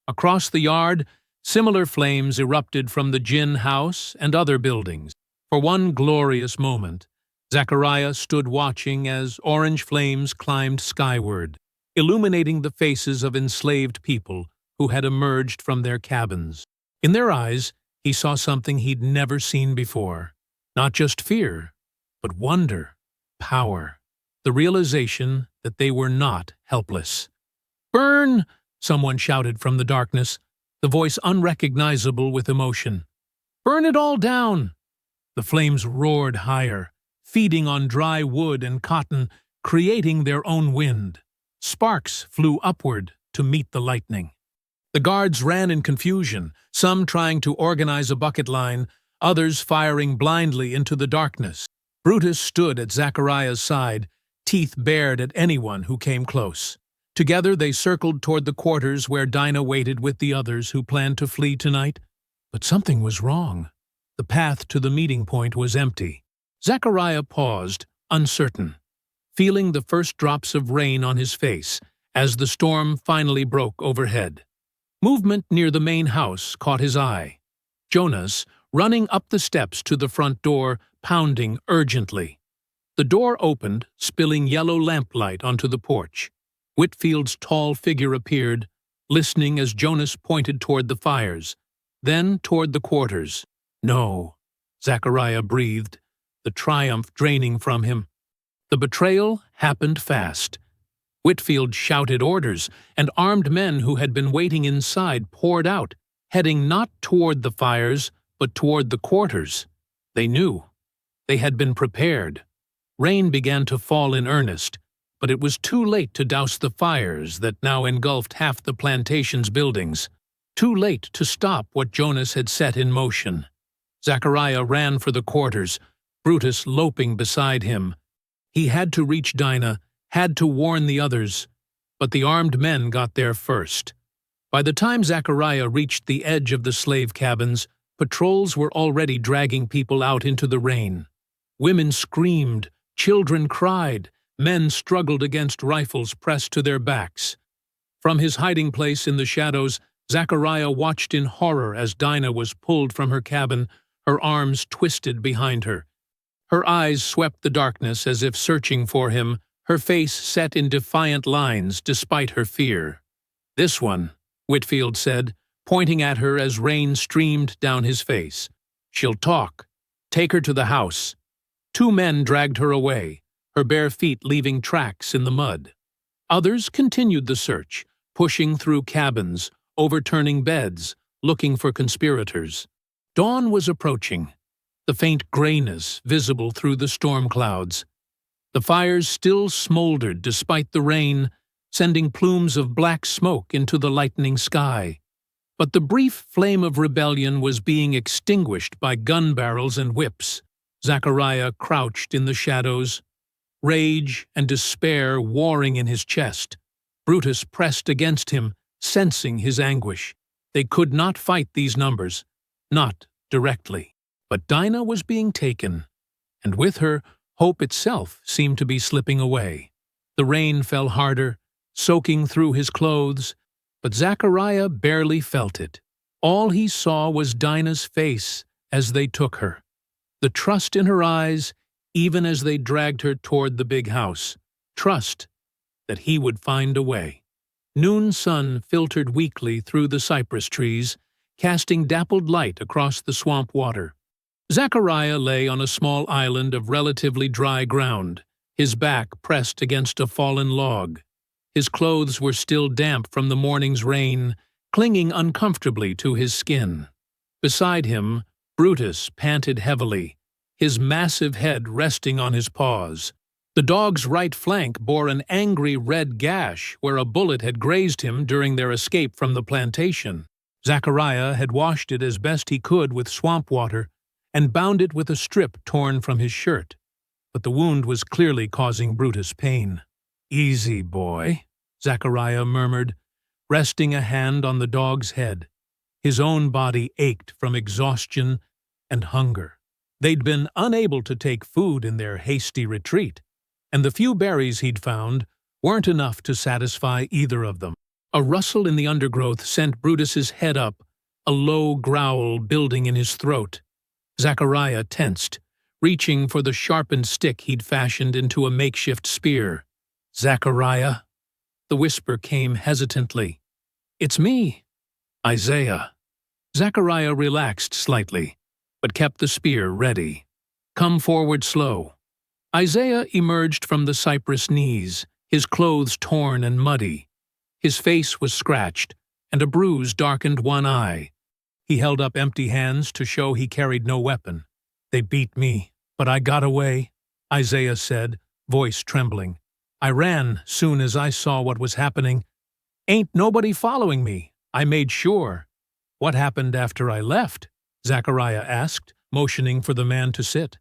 Across the yard, similar flames erupted from the gin house and other buildings. For one glorious moment, Zachariah stood watching as orange flames climbed skyward, illuminating the faces of enslaved people who had emerged from their cabins. In their eyes, he saw something he'd never seen before. Not just fear, but wonder, power, the realization that they were not helpless. "Burn!" someone shouted from the darkness, the voice unrecognizable with emotion. "Burn it all down!" The flames roared higher, feeding on dry wood and cotton, creating their own wind. Sparks flew upward to meet the lightning. The guards ran in confusion, some trying to organize a bucket line, others firing blindly into the darkness. Brutus stood at Zachariah's side, teeth bared at anyone who came close. Together they circled toward the quarters where Dinah waited with the others who planned to flee tonight. But something was wrong. The path to the meeting point was empty. Zachariah paused, uncertain, feeling the first drops of rain on his face as the storm finally broke overhead. Movement near the main house caught his eye. Jonas, running up the steps to the front door, pounding urgently. The door opened, spilling yellow lamplight onto the porch. Whitfield's tall figure appeared, listening as Jonas pointed toward the fires, then toward the quarters. "No," Zachariah breathed, the triumph draining from him. The betrayal happened fast. Whitfield shouted orders, and armed men who had been waiting inside poured out, heading not toward the fires, but toward the quarters. They knew. They had been prepared. Rain began to fall in earnest, but it was too late to douse the fires that now engulfed half the plantation's buildings. Too late to stop what Jonas had set in motion. Zachariah ran for the quarters, Brutus loping beside him. He had to reach Dinah, had to warn the others, but the armed men got there first. By the time Zachariah reached the edge of the slave cabins, patrols were already dragging people out into the rain. Women screamed, children cried, men struggled against rifles pressed to their backs. From his hiding place in the shadows, Zachariah watched in horror as Dinah was pulled from her cabin, her arms twisted behind her. Her eyes swept the darkness as if searching for him, her face set in defiant lines despite her fear. "This one," Whitfield said, pointing at her as rain streamed down his face. "She'll talk. Take her to the house." Two men dragged her away, her bare feet leaving tracks in the mud. Others continued the search, pushing through cabins, overturning beds, looking for conspirators. Dawn was approaching, the faint grayness visible through the storm clouds. The fires still smoldered despite the rain, sending plumes of black smoke into the lightening sky. But the brief flame of rebellion was being extinguished by gun barrels and whips. Zachariah crouched in the shadows, rage and despair warring in his chest. Brutus pressed against him, sensing his anguish. They could not fight these numbers, not directly. But Dinah was being taken, and with her, hope itself seemed to be slipping away. The rain fell harder, soaking through his clothes, but Zachariah barely felt it. All he saw was Dinah's face as they took her, the trust in her eyes even as they dragged her toward the big house, trust that he would find a way. Noon sun filtered weakly through the cypress trees, casting dappled light across the swamp water. Zachariah lay on a small island of relatively dry ground, his back pressed against a fallen log. His clothes were still damp from the morning's rain, clinging uncomfortably to his skin. Beside him, Brutus panted heavily, his massive head resting on his paws. The dog's right flank bore an angry red gash where a bullet had grazed him during their escape from the plantation. Zachariah had washed it as best he could with swamp water and bound it with a strip torn from his shirt, but the wound was clearly causing Brutus pain. "Easy, boy," Zachariah murmured, resting a hand on the dog's head. His own body ached from exhaustion and hunger. They'd been unable to take food in their hasty retreat, and the few berries he'd found weren't enough to satisfy either of them. A rustle in the undergrowth sent Brutus's head up, a low growl building in his throat. Zachariah tensed, reaching for the sharpened stick he'd fashioned into a makeshift spear. "Zachariah?" The whisper came hesitantly. "It's me, Isaiah." Zachariah relaxed slightly, but kept the spear ready. "Come forward slow." Isaiah emerged from the cypress knees, his clothes torn and muddy. His face was scratched, and a bruise darkened one eye. He held up empty hands to show he carried no weapon. "They beat me, but I got away," Isaiah said, voice trembling. "I ran soon as I saw what was happening. Ain't nobody following me, I made sure." "What happened after I left?" Zachariah asked, motioning for the man to sit.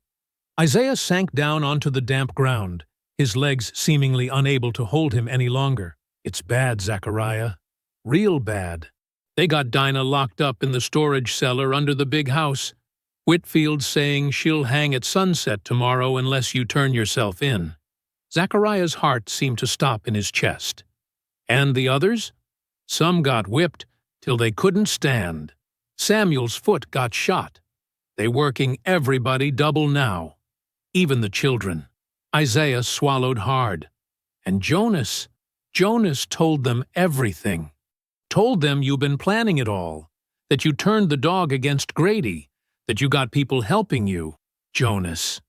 Isaiah sank down onto the damp ground, his legs seemingly unable to hold him any longer. "It's bad, Zachariah. Real bad. They got Dinah locked up in the storage cellar under the big house. Whitfield's saying she'll hang at sunset tomorrow unless you turn yourself in." Zachariah's heart seemed to stop in his chest. "And the others? Some got whipped till they couldn't stand. Samuel's foot got shot. They working everybody double now. Even the children." Isaiah swallowed hard. "And Jonas told them everything. Told them you been planning it all, that you turned the dog against Grady, that you got people helping you. Jonas."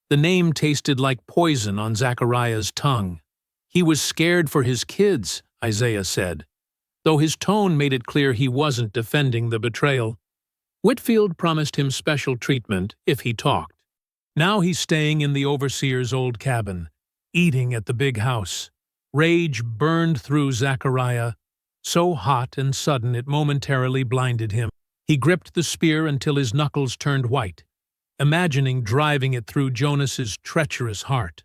The name tasted like poison on Zachariah's tongue. "He was scared for his kids," Isaiah said, though his tone made it clear he wasn't defending the betrayal. Whitfield promised him special treatment if he talked. Now he's staying in the overseer's old cabin, eating at the big house. Rage burned through Zachariah, so hot and sudden it momentarily blinded him. He gripped the spear until his knuckles turned white, imagining driving it through Jonas's treacherous heart.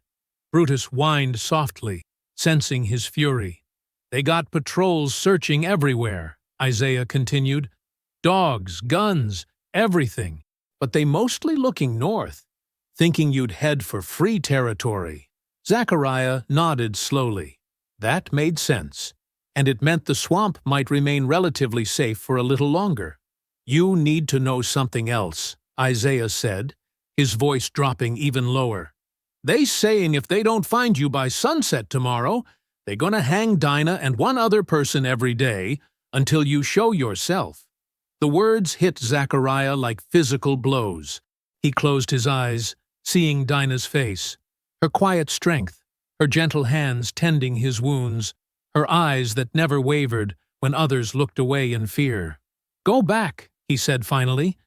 Brutus whined softly, sensing his fury. "They got patrols searching everywhere," Isaiah continued. "Dogs, guns, everything. But they mostly looking north, thinking you'd head for free territory." Zachariah nodded slowly. That made sense, and it meant the swamp might remain relatively safe for a little longer. "You need to know something else," Isaiah said, his voice dropping even lower. "They saying if they don't find you by sunset tomorrow, they gonna hang Dinah and one other person every day until you show yourself." The words hit Zachariah like physical blows. He closed his eyes, seeing Dinah's face, her quiet strength, her gentle hands tending his wounds, her eyes that never wavered when others looked away in fear. "Go back," he said finally.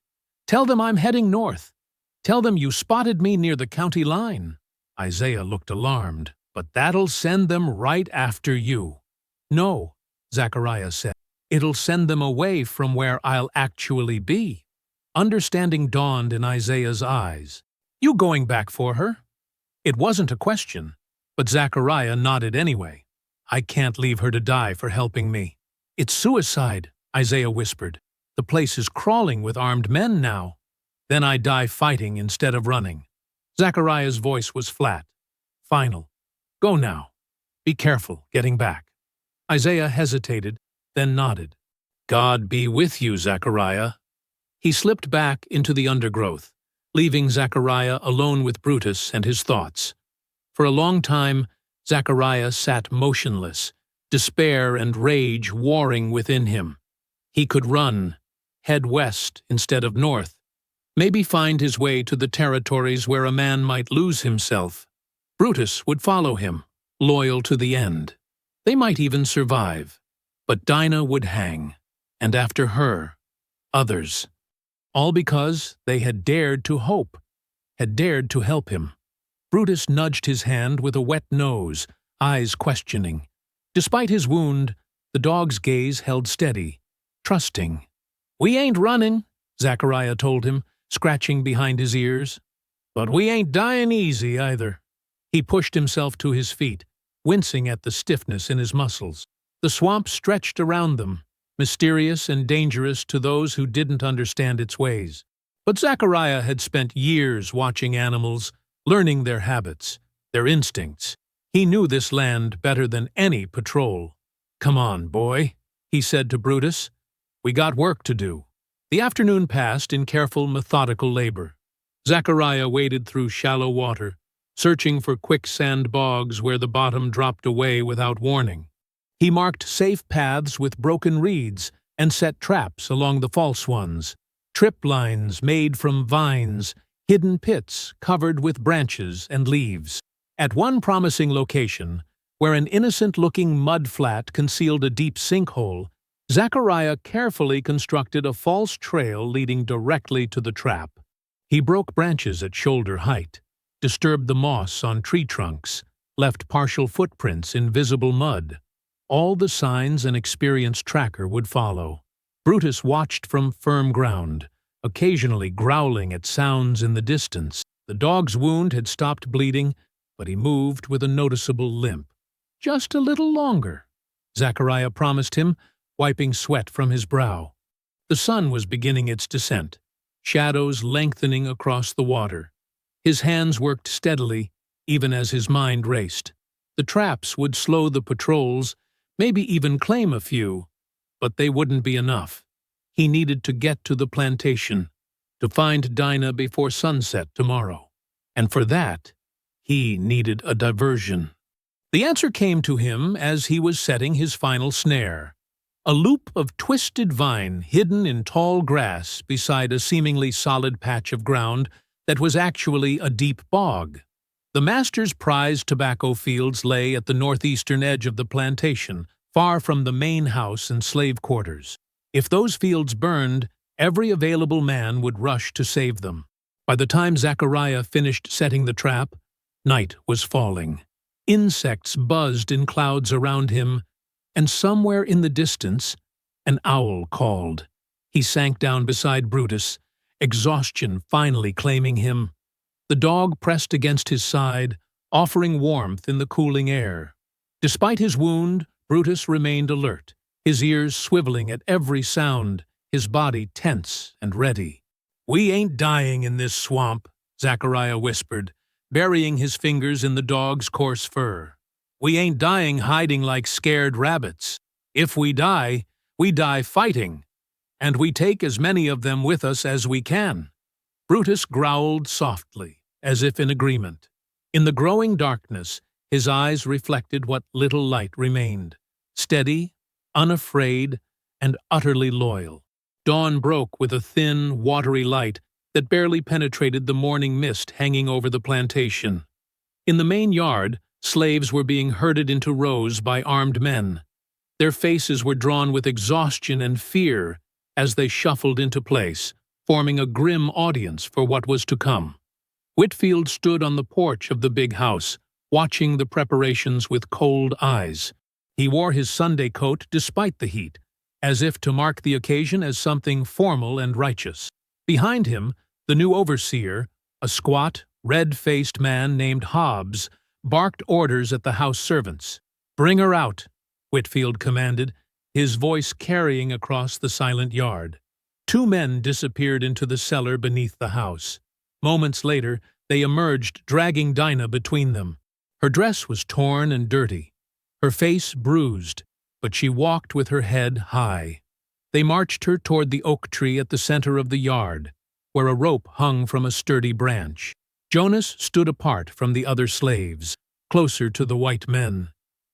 "Tell them I'm heading north. Tell them you spotted me near the county line." Isaiah looked alarmed. "But that'll send them right after you." "No," Zachariah said. "It'll send them away from where I'll actually be." Understanding dawned in Isaiah's eyes. "You going back for her?" It wasn't a question, but Zachariah nodded anyway. "I can't leave her to die for helping me." "It's suicide," Isaiah whispered. "The place is crawling with armed men now." "Then I die fighting instead of running." Zachariah's voice was flat, final. "Go now. Be careful getting back." Isaiah hesitated, then nodded. "God be with you, Zachariah." He slipped back into the undergrowth, leaving Zachariah alone with Brutus and his thoughts. For a long time, Zachariah sat motionless, despair and rage warring within him. He could run, head west instead of north, maybe find his way to the territories where a man might lose himself. Brutus would follow him, loyal to the end. They might even survive. But Dinah would hang, and after her, others. All because they had dared to hope, had dared to help him. Brutus nudged his hand with a wet nose, eyes questioning. Despite his wound, the dog's gaze held steady, trusting. "We ain't running," Zachariah told him, scratching behind his ears. "But we ain't dying easy either." He pushed himself to his feet, wincing at the stiffness in his muscles. The swamp stretched around them, mysterious and dangerous to those who didn't understand its ways. But Zachariah had spent years watching animals, learning their habits, their instincts. He knew this land better than any patrol. "Come on, boy," he said to Brutus. "We got work to do." The afternoon passed in careful, methodical labor. Zachariah waded through shallow water, searching for quicksand bogs where the bottom dropped away without warning. He marked safe paths with broken reeds and set traps along the false ones, trip lines made from vines, hidden pits covered with branches and leaves. At one promising location, where an innocent-looking mud flat concealed a deep sinkhole, Zachariah carefully constructed a false trail leading directly to the trap. He broke branches at shoulder height, disturbed the moss on tree trunks, left partial footprints in visible mud. All the signs an experienced tracker would follow. Brutus watched from firm ground, occasionally growling at sounds in the distance. The dog's wound had stopped bleeding, but he moved with a noticeable limp. "Just a little longer," Zachariah promised him, wiping sweat from his brow. The sun was beginning its descent, shadows lengthening across the water. His hands worked steadily, even as his mind raced. The traps would slow the patrols, maybe even claim a few, but they wouldn't be enough. He needed to get to the plantation, to find Dinah before sunset tomorrow. And for that, he needed a diversion. The answer came to him as he was setting his final snare. A loop of twisted vine hidden in tall grass beside a seemingly solid patch of ground that was actually a deep bog. The master's prized tobacco fields lay at the northeastern edge of the plantation, far from the main house and slave quarters. If those fields burned, every available man would rush to save them. By the time Zachariah finished setting the trap, night was falling. Insects buzzed in clouds around him, and somewhere in the distance, an owl called. He sank down beside Brutus, exhaustion finally claiming him. The dog pressed against his side, offering warmth in the cooling air. Despite his wound, Brutus remained alert, his ears swiveling at every sound, his body tense and ready. "We ain't dying in this swamp," Zachariah whispered, burying his fingers in the dog's coarse fur. "We ain't dying hiding like scared rabbits. If we die fighting, and we take as many of them with us as we can." Brutus growled softly, as if in agreement. In the growing darkness, his eyes reflected what little light remained, steady, unafraid, and utterly loyal. Dawn broke with a thin, watery light that barely penetrated the morning mist hanging over the plantation. In the main yard, slaves were being herded into rows by armed men. Their faces were drawn with exhaustion and fear as they shuffled into place, forming a grim audience for what was to come. Whitfield stood on the porch of the big house, watching the preparations with cold eyes. He wore his Sunday coat despite the heat, as if to mark the occasion as something formal and righteous. Behind him, the new overseer, a squat, red-faced man named Hobbs, barked orders at the house servants. "Bring her out," Whitfield commanded, his voice carrying across the silent yard. Two men disappeared into the cellar beneath the house. Moments later, they emerged, dragging Dinah between them. Her dress was torn and dirty, her face bruised, but she walked with her head high. They marched her toward the oak tree at the center of the yard, where a rope hung from a sturdy branch. Jonas stood apart from the other slaves, closer to the white men.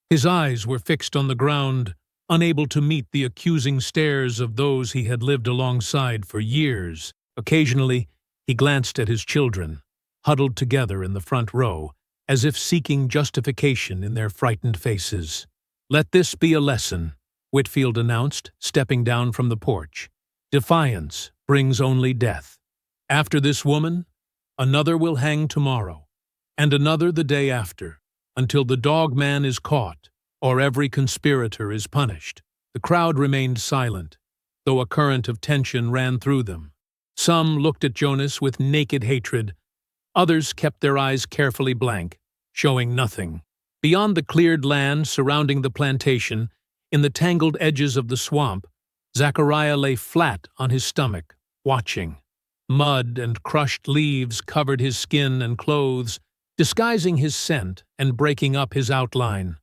His eyes were fixed on the ground, unable to meet the accusing stares of those he had lived alongside for years. Occasionally, he glanced at his children, huddled together in the front row, as if seeking justification in their frightened faces. "Let this be a lesson," Whitfield announced, stepping down from the porch. "Defiance brings only death. After this woman, another will hang tomorrow, and another the day after, until the dog-man is caught or every conspirator is punished." The crowd remained silent, though a current of tension ran through them. Some looked at Jonas with naked hatred. Others kept their eyes carefully blank, showing nothing. Beyond the cleared land surrounding the plantation, in the tangled edges of the swamp, Zachariah lay flat on his stomach, watching. Mud and crushed leaves covered his skin and clothes, disguising his scent and breaking up his outline.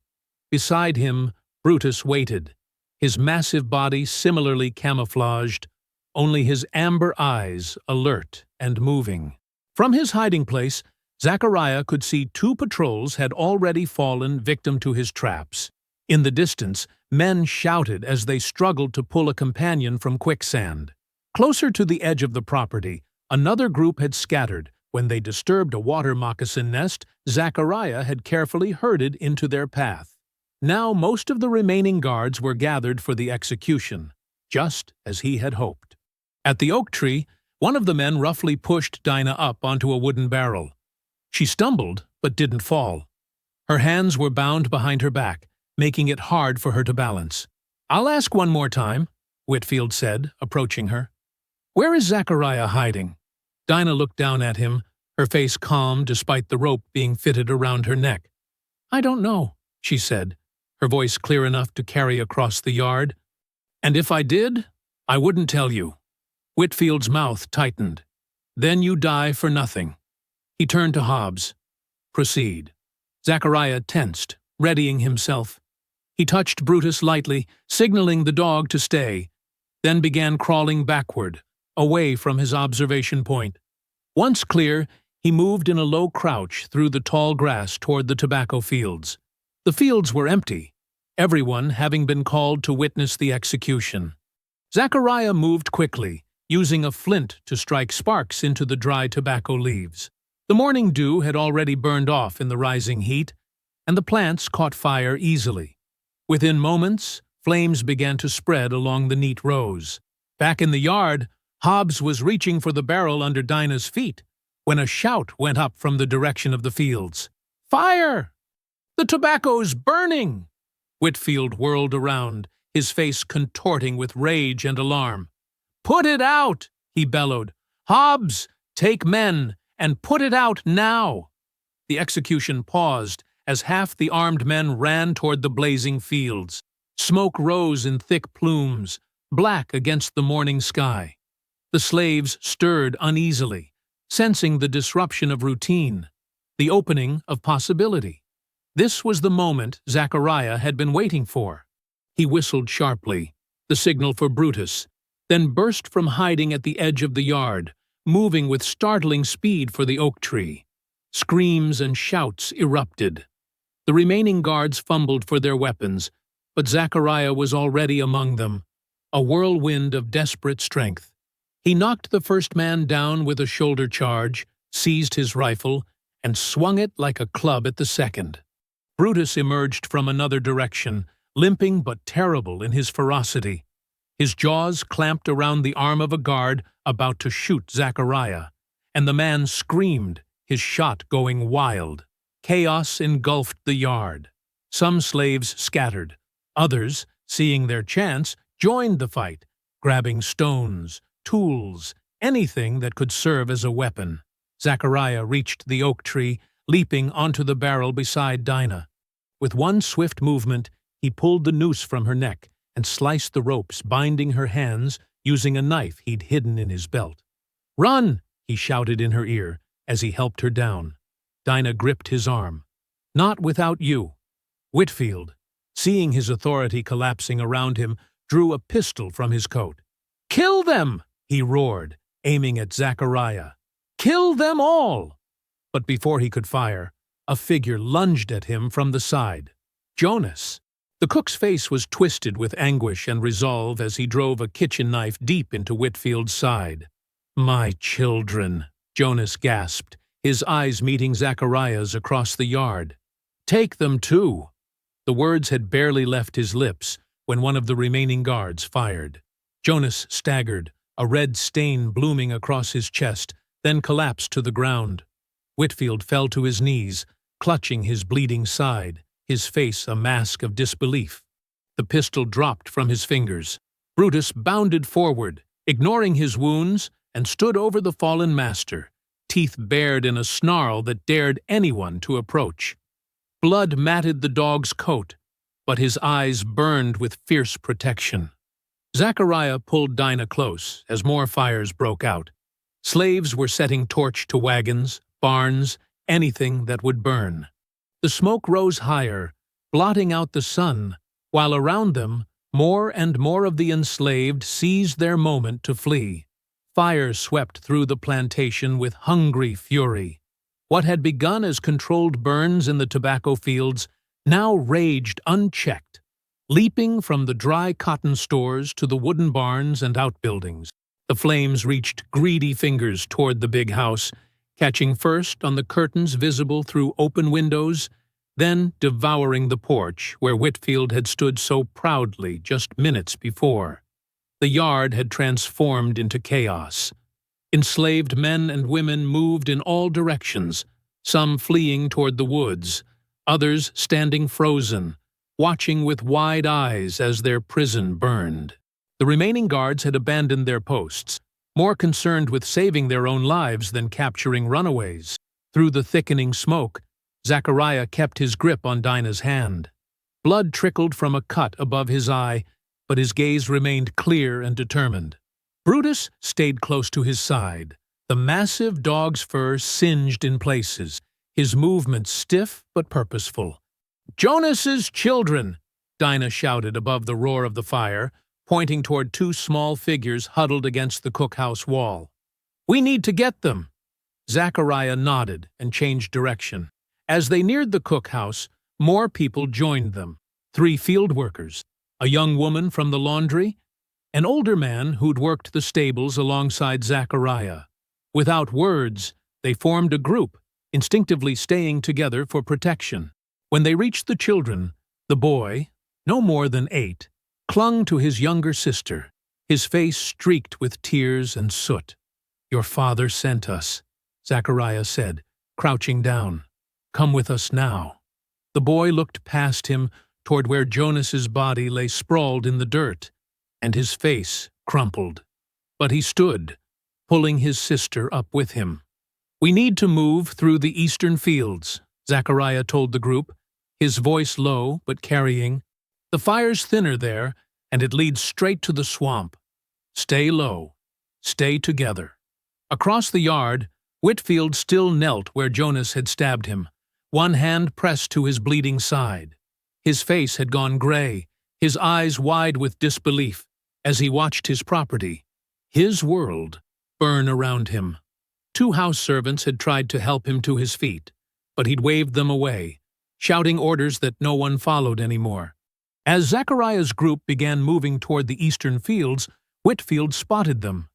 Beside him, Brutus waited, his massive body similarly camouflaged, only his amber eyes alert and moving. From his hiding place, Zachariah could see 2 patrols had already fallen victim to his traps. In the distance, men shouted as they struggled to pull a companion from quicksand. Closer to the edge of the property, another group had scattered. When they disturbed a water moccasin nest, Zachariah had carefully herded into their path. Now most of the remaining guards were gathered for the execution, just as he had hoped. At the oak tree, one of the men roughly pushed Dinah up onto a wooden barrel. She stumbled, but didn't fall. Her hands were bound behind her back, making it hard for her to balance. "I'll ask one more time," Whitfield said, approaching her. "Where is Zachariah hiding?" Dinah looked down at him, her face calm despite the rope being fitted around her neck. "I don't know," she said, her voice clear enough to carry across the yard. "And if I did, I wouldn't tell you." Whitfield's mouth tightened. "Then you die for nothing." He turned to Hobbs. "Proceed." Zachariah tensed, readying himself. He touched Brutus lightly, signaling the dog to stay, then began crawling backward, away from his observation point. Once clear, he moved in a low crouch through the tall grass toward the tobacco fields. The fields were empty, everyone having been called to witness the execution. Zachariah moved quickly, using a flint to strike sparks into the dry tobacco leaves. The morning dew had already burned off in the rising heat, and the plants caught fire easily. Within moments, flames began to spread along the neat rows. Back in the yard, Hobbs was reaching for the barrel under Dinah's feet when a shout went up from the direction of the fields. "Fire! The tobacco's burning!" Whitfield whirled around, his face contorting with rage and alarm. "Put it out!" he bellowed. "Hobbs, take men, and put it out now!" The execution paused as half the armed men ran toward the blazing fields. Smoke rose in thick plumes, black against the morning sky. The slaves stirred uneasily, sensing the disruption of routine, the opening of possibility. This was the moment Zachariah had been waiting for. He whistled sharply, the signal for Brutus, then burst from hiding at the edge of the yard, moving with startling speed for the oak tree. Screams and shouts erupted. The remaining guards fumbled for their weapons, but Zachariah was already among them, a whirlwind of desperate strength. He knocked the first man down with a shoulder charge, seized his rifle, and swung it like a club at the second. Brutus emerged from another direction, limping but terrible in his ferocity. His jaws clamped around the arm of a guard about to shoot Zachariah, and the man screamed, his shot going wild. Chaos engulfed the yard. Some slaves scattered. Others, seeing their chance, joined the fight, grabbing stones, tools, anything that could serve as a weapon. Zachariah reached the oak tree, leaping onto the barrel beside Dinah. With one swift movement, he pulled the noose from her neck and sliced the ropes binding her hands using a knife he'd hidden in his belt. "Run!" he shouted in her ear as he helped her down. Dinah gripped his arm. "Not without you." Whitfield, seeing his authority collapsing around him, drew a pistol from his coat. "Kill them!" he roared, aiming at Zachariah. "Kill them all!" But before he could fire, a figure lunged at him from the side. Jonas. The cook's face was twisted with anguish and resolve as he drove a kitchen knife deep into Whitfield's side. "My children," Jonas gasped, his eyes meeting Zachariah's across the yard. "Take them too." The words had barely left his lips when one of the remaining guards fired. Jonas staggered, a red stain blooming across his chest, then collapsed to the ground. Whitfield fell to his knees, clutching his bleeding side, his face a mask of disbelief. The pistol dropped from his fingers. Brutus bounded forward, ignoring his wounds, and stood over the fallen master, teeth bared in a snarl that dared anyone to approach. Blood matted the dog's coat, but his eyes burned with fierce protection. Zachariah pulled Dinah close as more fires broke out. Slaves were setting torch to wagons, barns, anything that would burn. The smoke rose higher, blotting out the sun, while around them, More and more of the enslaved seized their moment to flee. Fire swept through the plantation with hungry fury. What had begun as controlled burns in the tobacco fields now raged unchecked, leaping from the dry cotton stores to the wooden barns and outbuildings. The flames reached greedy fingers toward the big house, catching first on the curtains visible through open windows, then devouring the porch where Whitfield had stood so proudly just minutes before. The yard had transformed into chaos. Enslaved men and women moved in all directions, some fleeing toward the woods, others standing frozen, watching with wide eyes as their prison burned. The remaining guards had abandoned their posts, more concerned with saving their own lives than capturing runaways. Through the thickening smoke, Zachariah kept his grip on Dinah's hand. Blood trickled from a cut above his eye, but his gaze remained clear and determined. Brutus stayed close to his side, the massive dog's fur singed in places, his movements stiff but purposeful. "Jonas's children!" Dinah shouted above the roar of the fire, pointing toward two small figures huddled against the cookhouse wall. "We need to get them." Zachariah nodded and changed direction. As they neared the cookhouse, more people joined them. 3 field workers, a young woman from the laundry, an older man who'd worked the stables alongside Zachariah. Without words, they formed a group, instinctively staying together for protection. When they reached the children, the boy, no more than 8, clung to his younger sister, his face streaked with tears and soot. "Your father sent us," Zachariah said, crouching down. "Come with us now." The boy looked past him toward where Jonas's body lay sprawled in the dirt, and his face crumpled. But he stood, pulling his sister up with him. "We need to move through the eastern fields," Zachariah told the group, his voice low but carrying. "The fire's thinner there, and it leads straight to the swamp. Stay low. Stay together." Across the yard, Whitfield still knelt where Jonas had stabbed him, one hand pressed to his bleeding side. His face had gone gray, his eyes wide with disbelief, as he watched his property, his world, burn around him. 2 house servants had tried to help him to his feet, but he'd waved them away, shouting orders that no one followed anymore. As Zachariah's group began moving toward the eastern fields, Whitfield spotted them.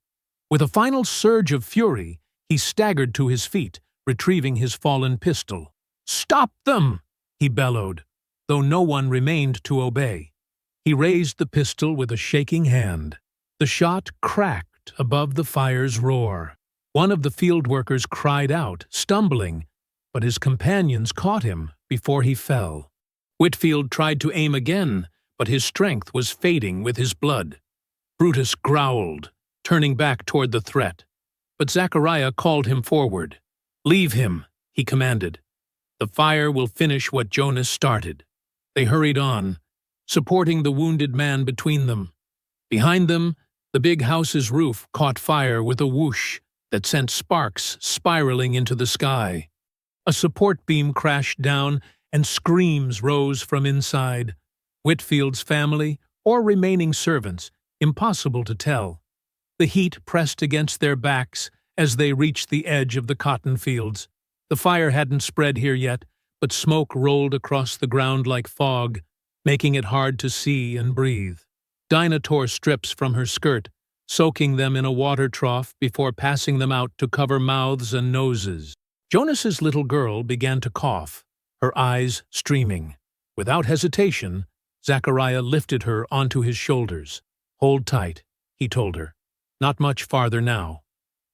With a final surge of fury, he staggered to his feet, retrieving his fallen pistol. "Stop them!" he bellowed, though no one remained to obey. He raised the pistol with a shaking hand. The shot cracked above the fire's roar. One of the field workers cried out, stumbling, but his companions caught him before he fell. Whitfield tried to aim again, but his strength was fading with his blood. Brutus growled, turning back toward the threat, but Zachariah called him forward. "Leave him," he commanded. "The fire will finish what Jonas started." They hurried on, supporting the wounded man between them. Behind them, the big house's roof caught fire with a whoosh that sent sparks spiraling into the sky. A support beam crashed down, and screams rose from inside. Whitfield's family, or remaining servants, impossible to tell. The heat pressed against their backs as they reached the edge of the cotton fields. The fire hadn't spread here yet, but smoke rolled across the ground like fog, making it hard to see and breathe. Dinah tore strips from her skirt, soaking them in a water trough before passing them out to cover mouths and noses. Jonas's little girl began to cough, her eyes streaming. Without hesitation, Zachariah lifted her onto his shoulders. "Hold tight," he told her. "Not much farther now."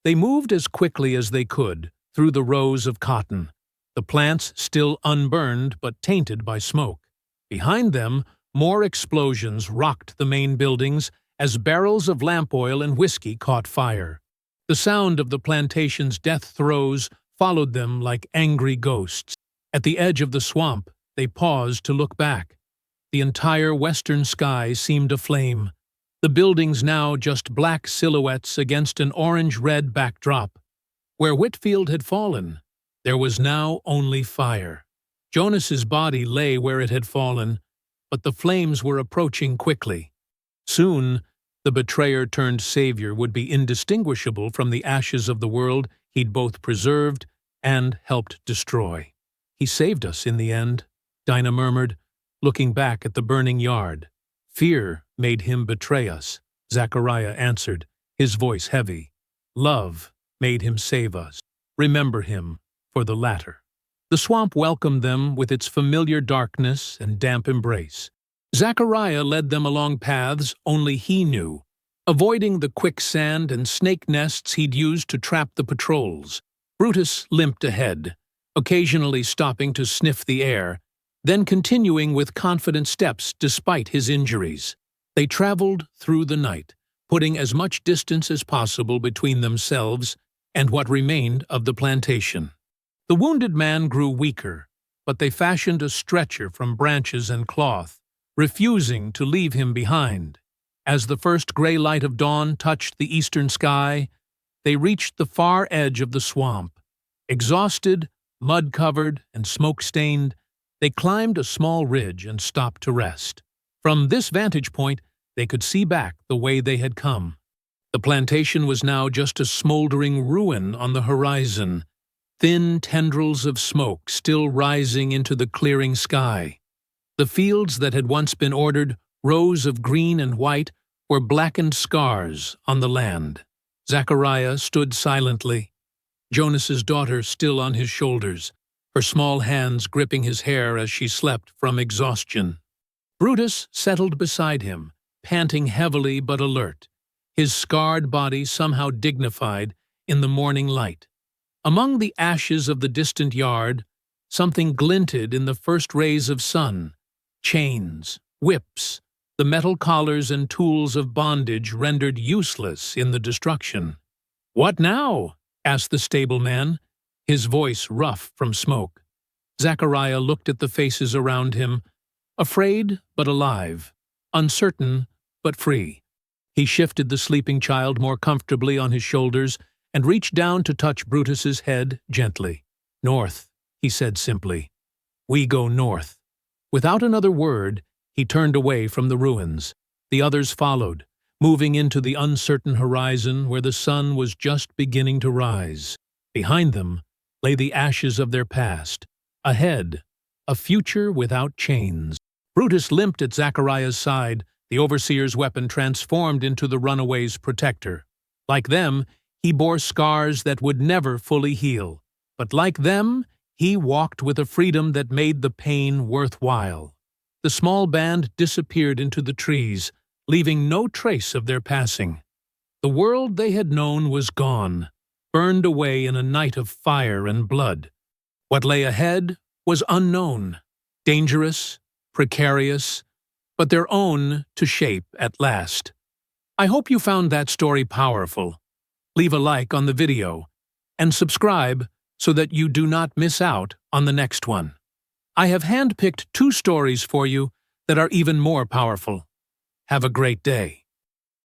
They moved as quickly as they could through the rows of cotton, the plants still unburned but tainted by smoke. Behind them, more explosions rocked the main buildings as barrels of lamp oil and whiskey caught fire. The sound of the plantation's death throes followed them like angry ghosts. At the edge of the swamp, they paused to look back. The entire western sky seemed aflame, the buildings now just black silhouettes against an orange-red backdrop. Where Whitfield had fallen, there was now only fire. Jonas's body lay where it had fallen, but the flames were approaching quickly. Soon, the betrayer-turned-savior would be indistinguishable from the ashes of the world he'd both preserved and helped destroy. "He saved us in the end," Dinah murmured, looking back at the burning yard. "Fear made him betray us," Zachariah answered, his voice heavy. "Love made him save us. Remember him for the latter." The swamp welcomed them with its familiar darkness and damp embrace. Zachariah led them along paths only he knew, avoiding the quicksand and snake nests he'd used to trap the patrols. Brutus limped ahead, occasionally stopping to sniff the air, then continuing with confident steps despite his injuries. They traveled through the night, putting as much distance as possible between themselves and what remained of the plantation. The wounded man grew weaker, but they fashioned a stretcher from branches and cloth, refusing to leave him behind. As the first gray light of dawn touched the eastern sky, they reached the far edge of the swamp. Exhausted, mud-covered, and smoke-stained, they climbed a small ridge and stopped to rest. From this vantage point, they could see back the way they had come. The plantation was now just a smoldering ruin on the horizon, thin tendrils of smoke still rising into the clearing sky. The fields that had once been ordered rows of green and white were blackened scars on the land. Zachariah stood silently, Jonas's daughter still on his shoulders, her small hands gripping his hair as she slept from exhaustion. Brutus settled beside him, panting heavily but alert, his scarred body somehow dignified in the morning light. Among the ashes of the distant yard, something glinted in the first rays of sun. Chains, whips, the metal collars and tools of bondage rendered useless in the destruction. "What now?" asked the stableman, his voice rough from smoke. Zachariah looked at the faces around him, afraid but alive, uncertain but free. He shifted the sleeping child more comfortably on his shoulders and reached down to touch Brutus's head gently. "North," he said simply. "We go north." Without another word, he turned away from the ruins. The others followed, moving into the uncertain horizon where the sun was just beginning to rise. Behind them lay the ashes of their past. Ahead, a future without chains. Brutus limped at Zachariah's side, the overseer's weapon transformed into the runaway's protector. Like them, he bore scars that would never fully heal. But like them, he walked with a freedom that made the pain worthwhile. The small band disappeared into the trees, leaving no trace of their passing. The world they had known was gone, burned away in a night of fire and blood. What lay ahead was unknown, dangerous, precarious, but their own to shape at last. I hope you found that story powerful. Leave a like on the video and subscribe so that you do not miss out on the next one. I have handpicked 2 stories for you that are even more powerful. Have a great day.